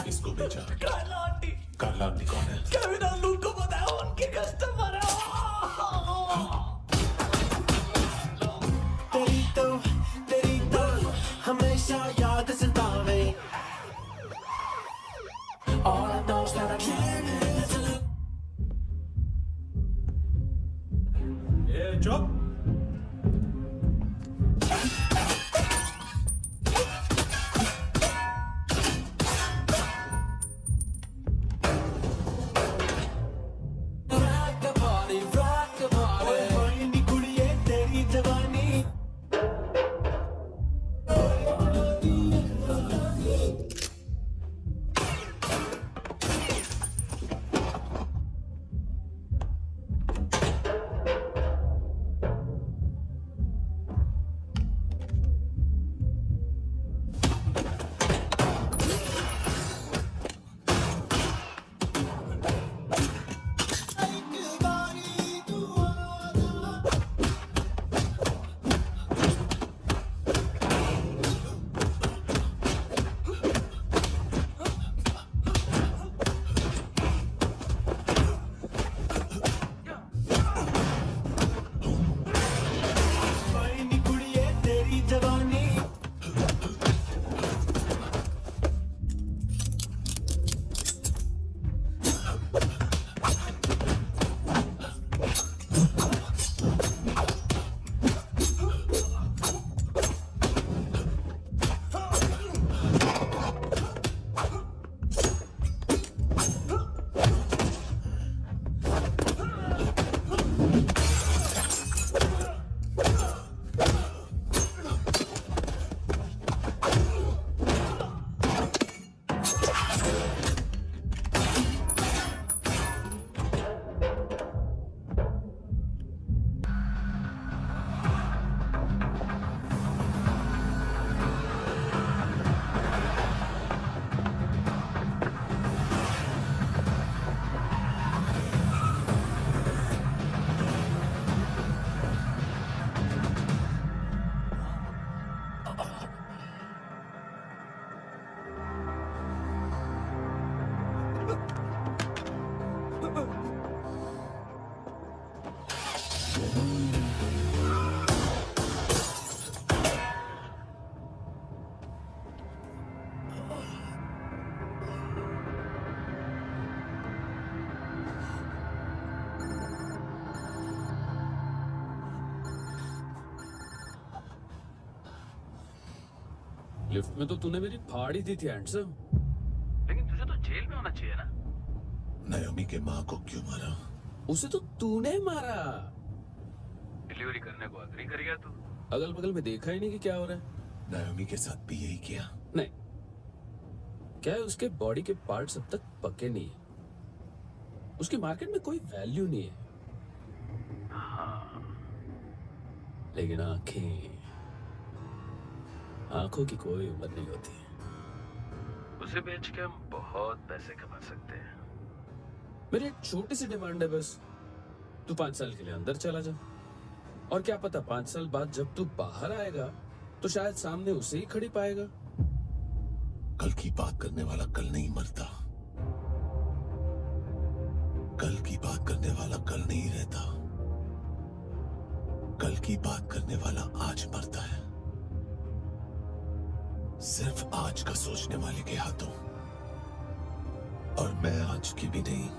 J: इसको भेजा। कार्ला आंटी कौन है?
N: केविन और लूक को बताया, उनके कस्टमर है।
M: तेरी तो हमेशा याद सतावे। All I know is that I can't handle it. Lift में तो तूने मेरी फाड़ ही दी थी हैंडसम।
N: लेकिन तुझे तो जेल में होना चाहिए ना।
J: नायोमी के माँ को क्यों मारा?
M: उसे तो तूने मारा।
N: डिलीवरी करने को अग्री कर गया तू।
M: अगल बगल में देखा ही नहीं कि क्या हो रहा है।
J: नायोमी के साथ भी यही किया?
M: नहीं, क्या है उसके बॉडी के पार्ट्स अब तक पके नहीं है। उसकी मार्केट में कोई वैल्यू नहीं है।
N: हाँ।
M: लेकिन आंखों की कोई उम्र नहीं होती।
N: उसे बेच के हम बहुत पैसे कमा सकते हैं।
M: मेरी एक छोटी सी डिमांड है बस। तू 5 साल के लिए अंदर चला जा, और क्या पता 5 साल बाद जब तू बाहर आएगा तो शायद सामने उसे ही खड़ी पाएगा।
J: कल की बात करने वाला कल नहीं मरता। कल की बात करने वाला कल नहीं रहता। कल की बात करने वाला आज मरता है। सिर्फ आज का सोचने वाले के हाथों। और मैं आज की भी नहीं,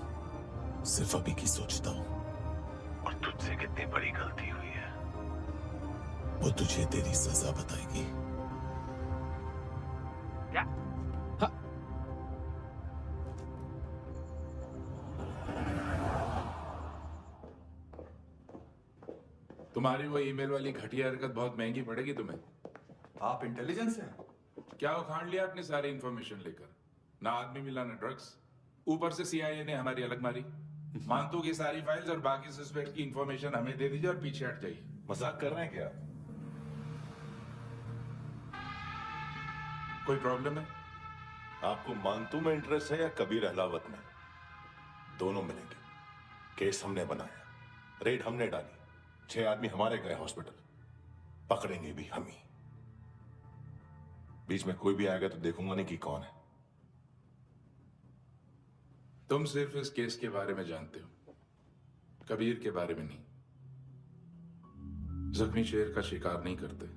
J: सिर्फ अभी की सोचता हूं।
N: और तुझसे कितनी बड़ी गलती हुई है।
J: वो तुझे तेरी सजा बताएगी।
N: क्या?
M: हाँ।
S: तुम्हारी वो ईमेल वाली घटिया हरकत बहुत महंगी पड़ेगी तुम्हें।
L: आप इंटेलिजेंस हैं?
S: क्या उखाड़ लिया अपनी सारी इंफॉर्मेशन लेकर? ना आदमी मिला ना ड्रग्स, ऊपर से सीआईए ने हमारी अलग मारी। मानतू की सारी फाइल्स और बाकी सस्पेक्ट की इंफॉर्मेशन हमें दे दीजिए और पीछे हट जाइए।
J: मजाक कर रहे हैं क्या?
S: कोई प्रॉब्लम है?
J: आपको मानतू में इंटरेस्ट है या कबीर अहलावत में? दोनों मिलेंगे। केस हमने बनाया, रेड हमने डाली, 6 आदमी हमारे गए हॉस्पिटल, पकड़ेंगे भी हम ही। बीच में कोई भी आएगा तो देखूंगा नहीं कि कौन है।
S: तुम सिर्फ इस केस के बारे में जानते हो, कबीर के बारे में नहीं। जख्मी शेर का शिकार नहीं करते।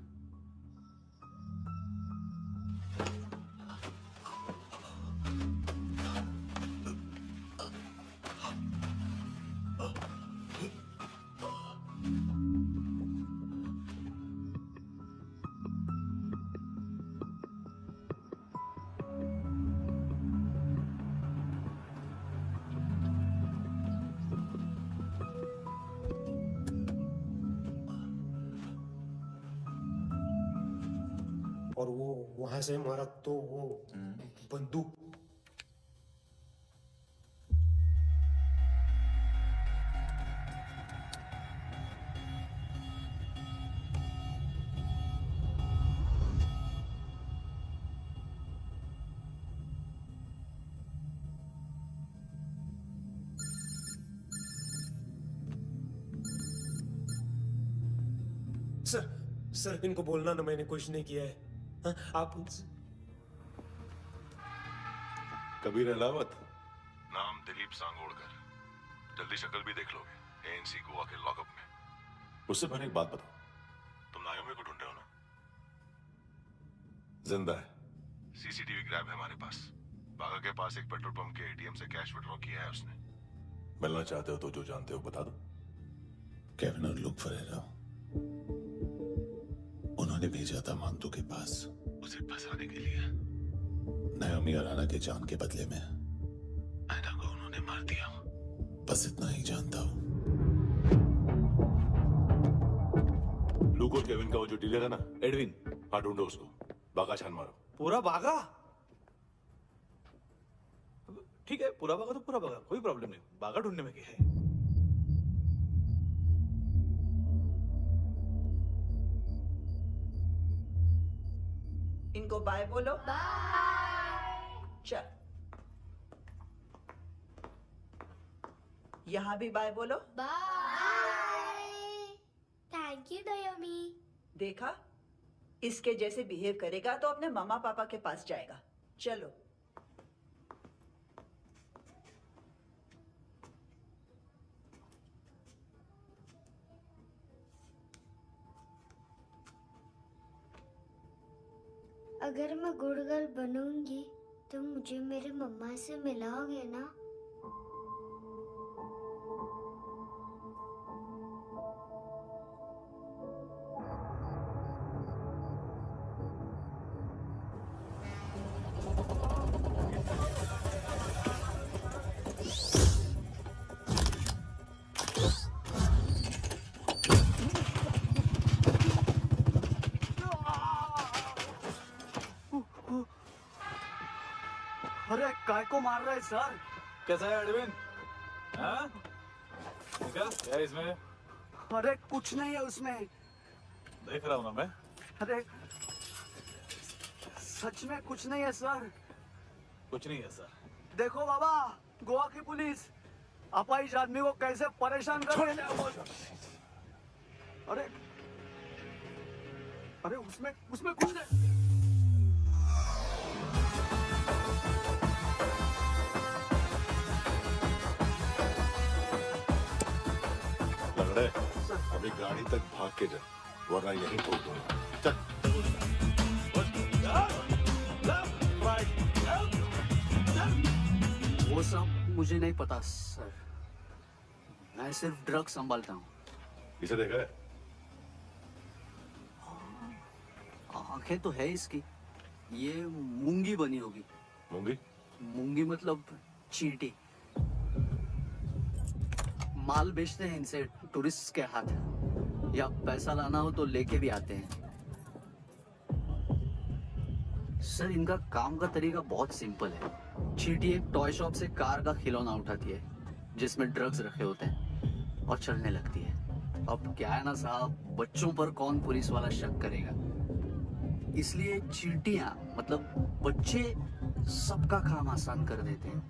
T: और वो वहां से मारा तो वो बंदूक। सर इनको बोलना ना मैंने कुछ नहीं किया है। हाँ, आप
J: कबीर अहलावत, नाम दिलीप सांगोड़कर। जल्दी शक्ल भी देख लोगे एएनसी गोवा के लॉकअप में। उससे पहले एक बात बताओ, तुम नायोमी को ढूंढ रहे हो ना? जिंदा है, सीसीटीवी ग्रैब है हमारे पास। बागा के पास एक पेट्रोल पंप के एटीएम से कैश विड्रॉ किया है उसने। मिलना चाहते हो तो जो जानते हो बता दो। केविन और लुक फरेरा, उन्होंने भेजा था मानतू के पास उसे फंसाने के लिए। नायोमी और आना के जान के बदले में आना को उन्होंने मार दिया। बस इतना ही जानता हूं। लुक और केविन का वो जो डीलर है ना, एडविन, हाँ ढूंढो उसको। बागा छान मारो।
O: पूरा बागा? ठीक है, पूरा बागा तो पूरा बागा, कोई प्रॉब्लम नहीं। बागा ढूंढने में क्या है?
E: इनको बाय बोलो। चल, यहाँ भी बाय बोलो।
B: Thank you नायोमी।
E: देखा, इसके जैसे बिहेव करेगा तो अपने मामा पापा के पास जाएगा। चलो।
B: अगर मैं गुड गर्ल बनूंगी तो मुझे मेरे मम्मा से मिलाओगे ना?
O: काय को मार रहा है सर? कैसा है अरविंद? हाँ? क्या है इसमें? अरे कुछ नहीं है उसमें। देख रहा हूँ ना मैं। अरे सच में कुछ नहीं है सर। कुछ नहीं है सर। देखो बाबा, गोवा की पुलिस अपाहिज आदमी को कैसे परेशान कर रही है। अरे अरे उसमें कुछ नहीं।
J: लग रहा है अभी गाड़ी तक भाग के जा, वरना यहीं ठोक दूंगा। चल।
O: वो सब मुझे नहीं पता सर। मैं सिर्फ ड्रग संभालता हूँ।
J: इसे देखा है?
O: आंखें तो है इसकी। ये मूंगी बनी होगी।
J: मूंगी?
O: मूंगी मतलब चींटी। माल बेचते हैं इनसे टूरिस्ट के हाथ, या पैसा लाना हो तो लेके भी आते हैं। सर इनका काम का तरीका बहुत सिंपल है। चींटी एक टॉय शॉप से कार का खिलौना उठाती है जिसमें ड्रग्स रखे होते हैं और चलने लगती है। अब क्या है ना साहब, बच्चों पर कौन पुलिस वाला शक करेगा, इसलिए चींटियां मतलब बच्चे सबका काम आसान कर देते हैं।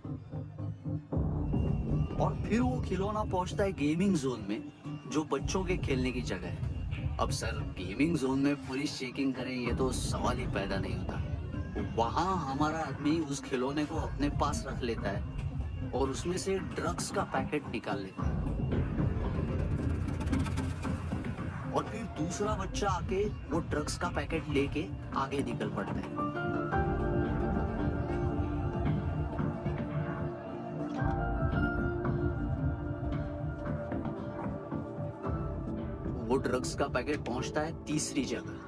O: और फिर वो खिलौना पहुंचता है गेमिंग जोन में, जो बच्चों के खेलने की जगह है। अब सर गेमिंग जोन में पुलिस चेकिंग करे ये तो सवाल ही पैदा नहीं होता। वहां हमारा आदमी उस खिलौने को अपने पास रख लेता है और उसमें से ड्रग्स का पैकेट निकाल लेता है। और फिर दूसरा बच्चा आके वो ड्रग्स का पैकेट लेके आगे निकल पड़ता है। वो ड्रग्स का पैकेट पहुंचता है तीसरी जगह।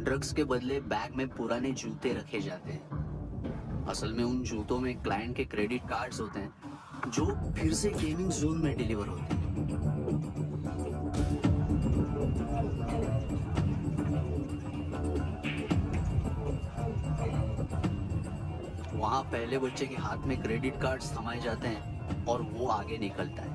O: ड्रग्स के बदले बैग में पुराने जूते रखे जाते हैं। असल में उन जूतों में क्लाइंट के क्रेडिट कार्ड्स होते हैं जो फिर से गेमिंग जोन में डिलीवर होते हैं। वहां पहले बच्चे के हाथ में क्रेडिट कार्ड्स थमाए जाते हैं और वो आगे निकलता है।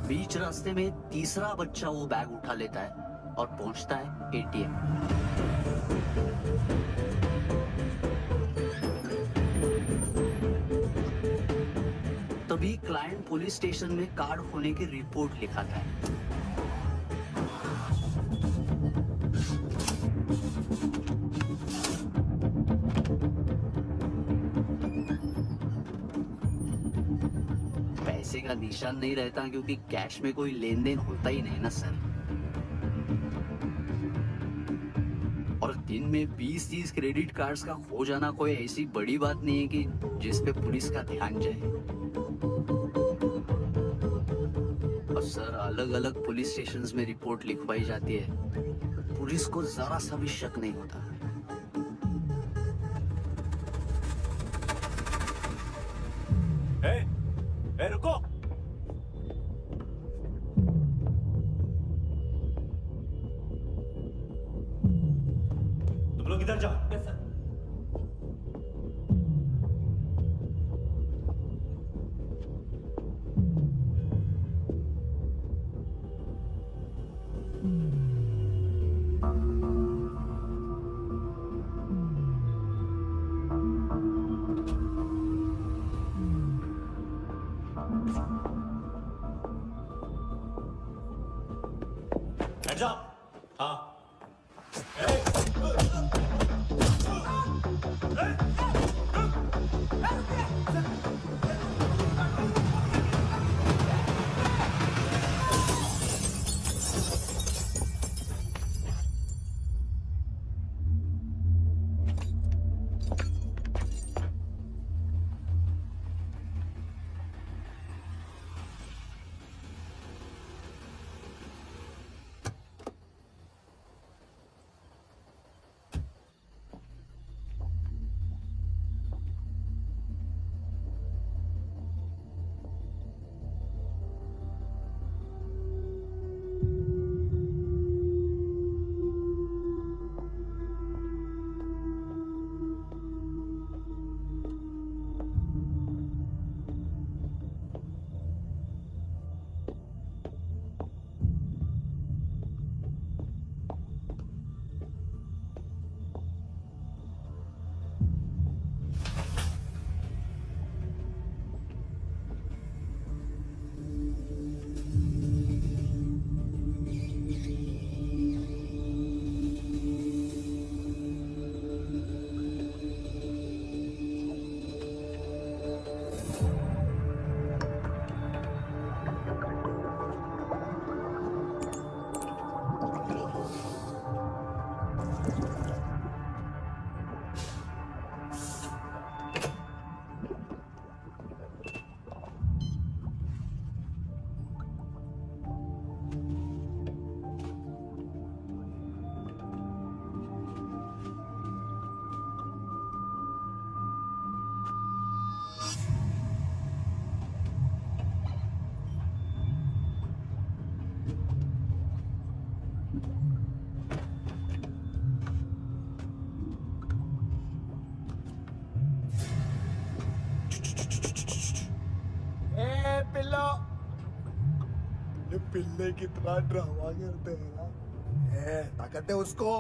O: बीच रास्ते में तीसरा बच्चा वो बैग उठा लेता है और पहुंचता है एटीएम। तभी क्लाइंट पुलिस स्टेशन में कार्ड खोने की रिपोर्ट लिखाता है। पैसे का निशान नहीं रहता क्योंकि कैश में कोई लेन देन होता ही नहीं ना सर। और दिन में 20-30 क्रेडिट कार्ड्स का खो जाना कोई ऐसी बड़ी बात नहीं है कि जिस पे पुलिस का ध्यान जाए। और सर अलग अलग पुलिस स्टेशंस में रिपोर्ट लिखवाई जाती है, पुलिस को जरा सा भी शक नहीं होता।
J: ए, रुको।
O: तुम लोग इधर जाओ।
Q: Yes sir.
J: Heads up! हाँ।
R: साले पिल्ले कितना ड्रामा करते हैं ना। ताकत है उसको।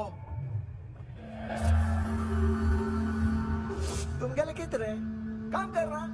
R: तुम क्या लिखित रहे? काम कर रहा।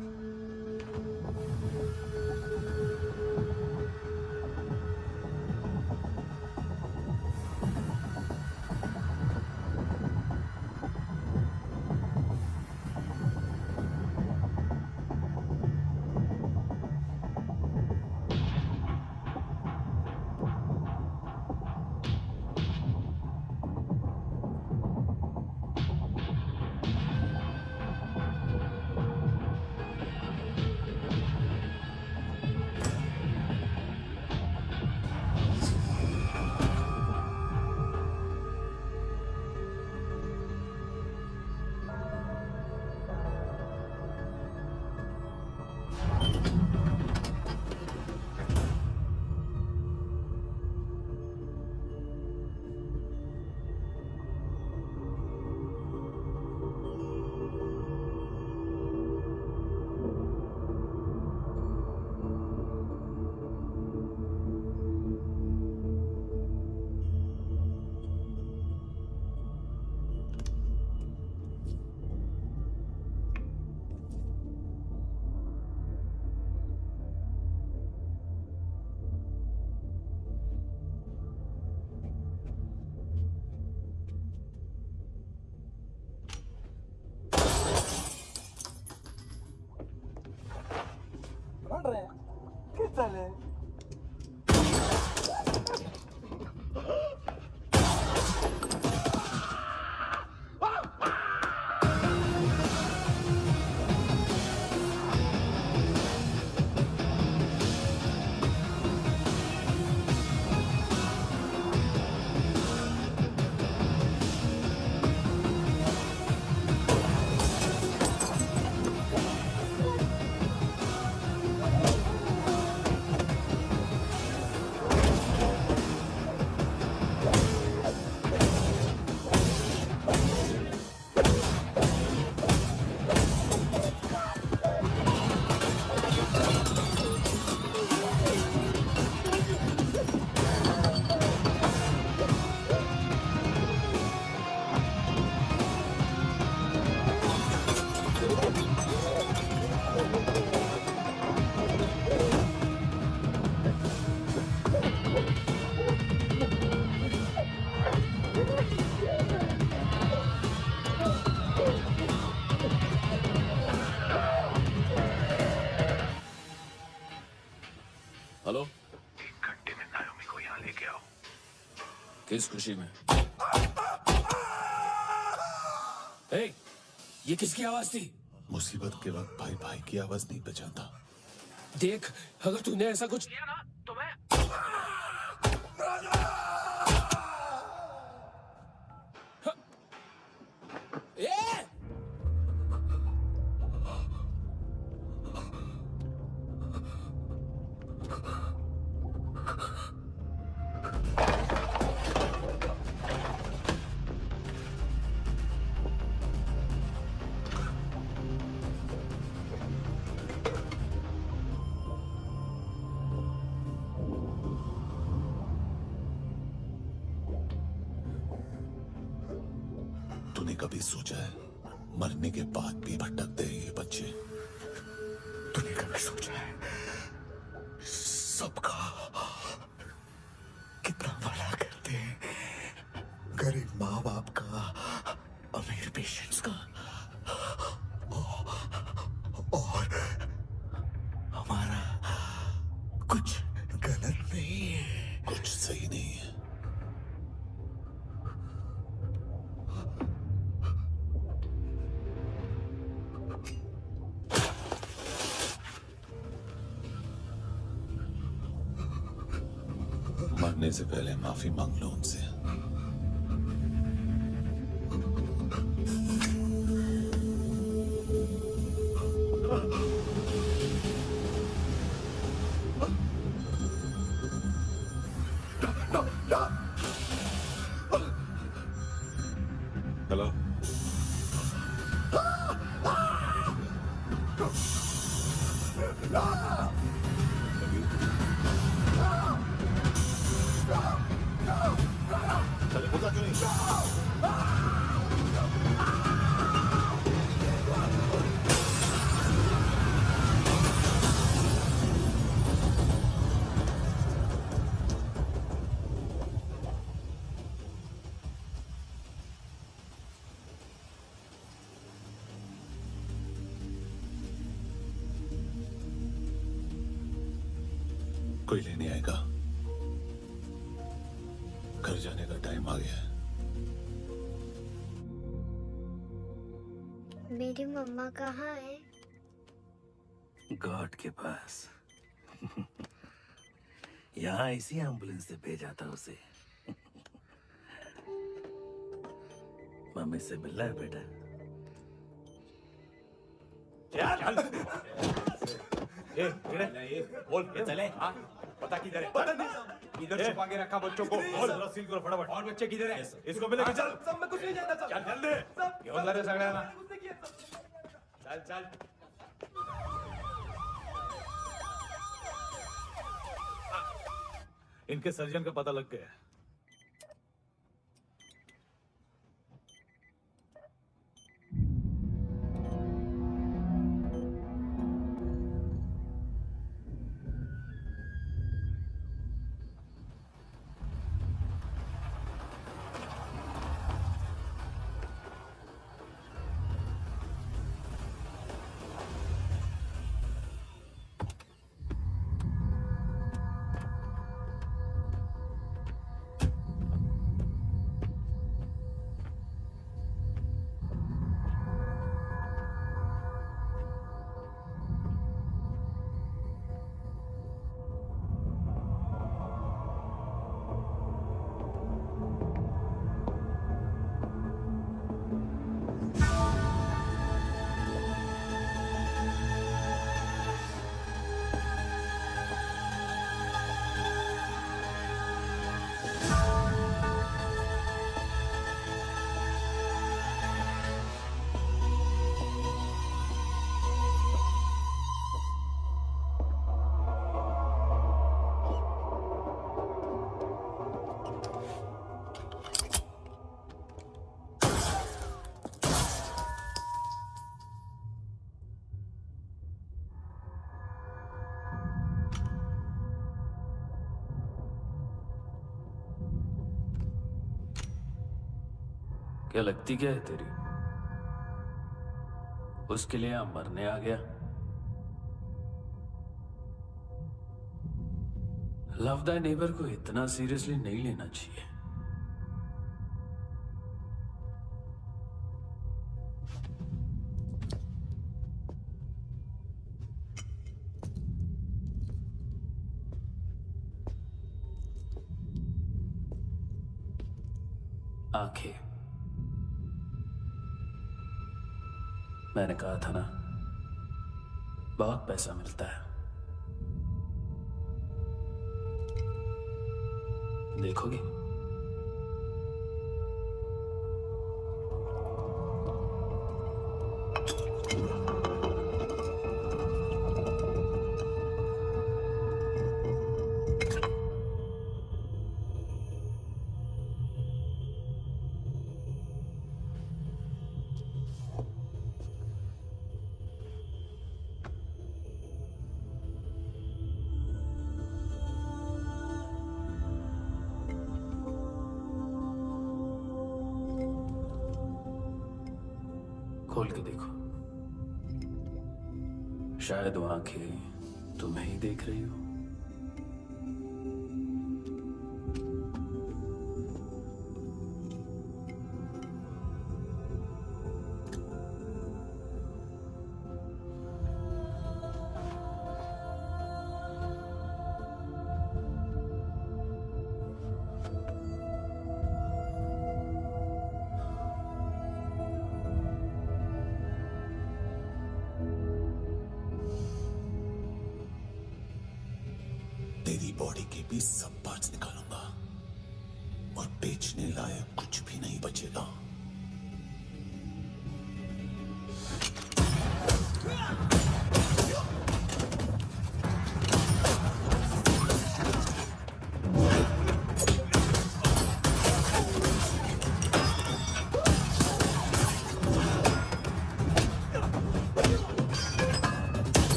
M: हेलो, 1 घंटे में नायोमी को यहाँ लेके आओ। किस खुशी में? ए, ये किसकी आवाज थी?
J: मुसीबत के वक्त भाई भाई की आवाज नहीं पहचानता।
M: देख, अगर तूने ऐसा कुछ किया ना तो मैं
J: तूने कभी सोचा है मरने के बाद भी भटकते हैं ये बच्चे?
R: तूने कभी सोचा है सबका कितना भला करते हैं? गरीब माँ बाप का, अमीर पेशेंट्स का, और हमारा कुछ गलत नहीं है,
J: कुछ सही नहीं है। मरने से पहले माफी मांग लो उनसे। हेलो, कोई लेने आएगा। घर जाने का टाइम आ गया है।
B: मेरी मम्मा कहाँ है?
M: गॉड के पास। यहाँ इसी एम्बुलेंस से भेजा था उसे। मम्मी से मिलना है बेटा।
O: चल। बोल चले।
G: पता किधर है? पता नहीं। इधर छुपा के रखा बच्चों को।
O: बोल सील करो फटाफट।
G: और बच्चे किधर है?
O: इसको मिले चल।
G: सब मैं कुछ नहीं जानता।
O: चल जल्दी।
G: घेऊन जा रे सगळ्यांना। चल चल।
O: इनके सर्जन का पता लग गया।
M: क्या लगती क्या है तेरी? उसके लिए यहां मरने आ गया? लव द नेबर को इतना सीरियसली नहीं लेना चाहिए। आंखें, मैंने कहा था ना, बहुत पैसा मिलता है। देखोगे? खोल के देखो, शायद वो आंखें तुम्हें ही देख रही हो।
A: तेरी बॉडी के भी सब पार्ट्स निकालूंगा और बेचने लायक कुछ भी नहीं बचेगा।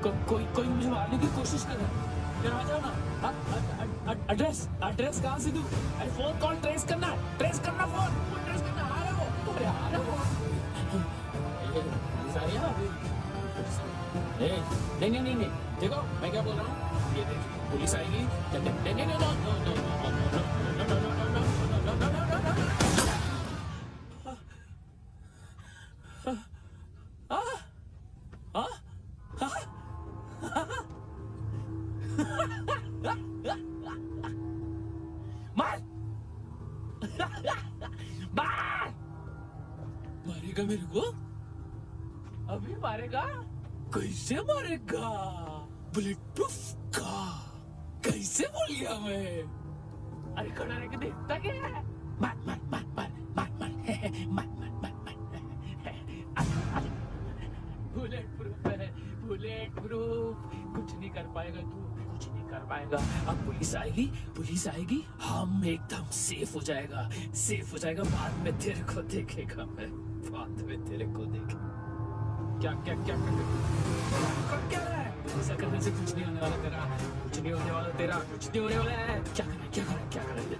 M: कोई मुझे मारने की कोशिश कर रहा है। आ जाओ ना। एड्रेस कहाँ से दूँ? अरे फोन कॉल ट्रेस करना फोन ट्रेस करना। आ रहा हो? अरे आ रहा हो? पुलिस आ रही है ना अभी? नहीं, देखो मैं क्या बोल रहा हूँ, ये देखो पुलिस आएगी। मारेगा मेरे को? अभी मारेगा? कैसे मारेगा? बुलेट प्रूफ का कैसे बोल गया मैं? अरे खड़ा रह के देखता क्या है? मार बुलेट प्रूफ कुछ नहीं कर पाएगा तू, कुछ नहीं कर पाएगा। अब पुलिस आएगी हम एकदम सेफ हो जाएगा। बाद में तेरे को देखेगा मैं, बाद में तेरे को देखेगा। क्या रहा है? ऐसा करने से कुछ नहीं होने वाला तेरा, कुछ नहीं होने वाला है। क्या करना देख।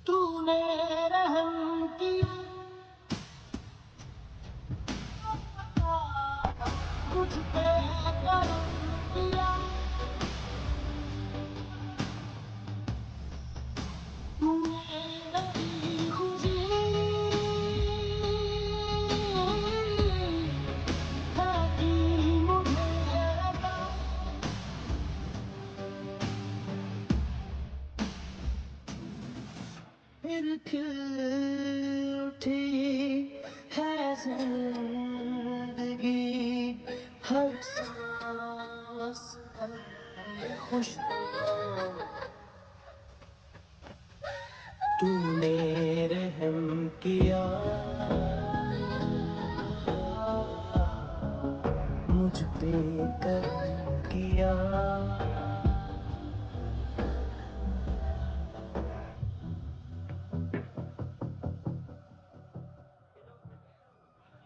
Q: तूने रहम किया कुछ पे करम किया, तूने नहीं खुशी है कि मुझे लगा फिर क्यों
M: खुश तूने रहम किया मुझ पे करम किया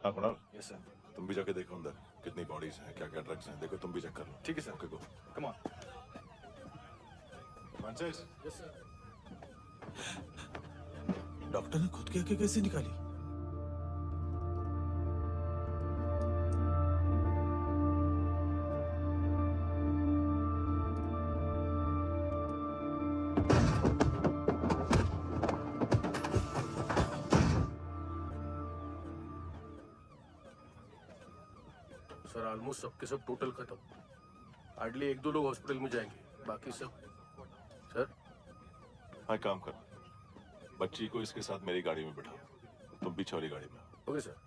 J: हाँ कुणाल। Yes sir. तुम भी जाके देखो अंदर कितनी बॉडीज हैं, क्या क्या ड्रग्स हैं, देखो तुम भी चेक कर लो। ठीक है sir. Okay go. Come on. Francis. Yes sir.
O: Doctor ने खुद की आंखें कैसे निकाली?
M: सर ऑलमोस्ट सबके सब टोटल खत्म। हार्डली 1-2 लोग हॉस्पिटल में जाएंगे, बाकी सब। सर
J: हाँ काम कर, बच्ची को इसके साथ मेरी गाड़ी में बिठा, तुम पीछे वाली गाड़ी में।
M: Okay sir.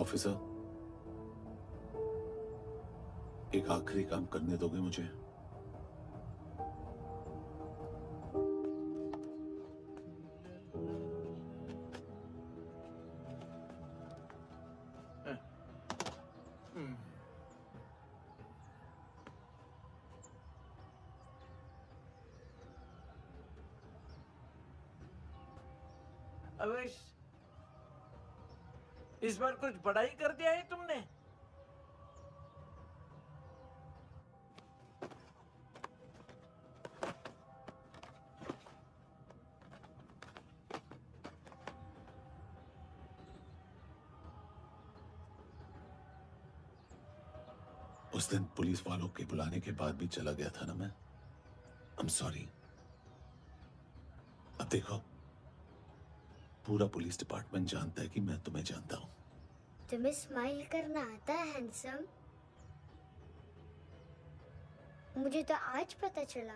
A: ऑफिसर, एक आखिरी काम करने दोगे मुझे?
E: अवेश, इस बार कुछ बड़ा ही कर दिया है तुमने।
A: उस दिन पुलिस वालों के बुलाने के बाद भी चला गया था ना मैं। I am sorry. अब देखो, पूरा पुलिस डिपार्टमेंट जानता है कि मैं तुम्हें जानता हूं।
B: तुम्हें स्माइल करना आता है हैंडसम? मुझे तो आज पता चला।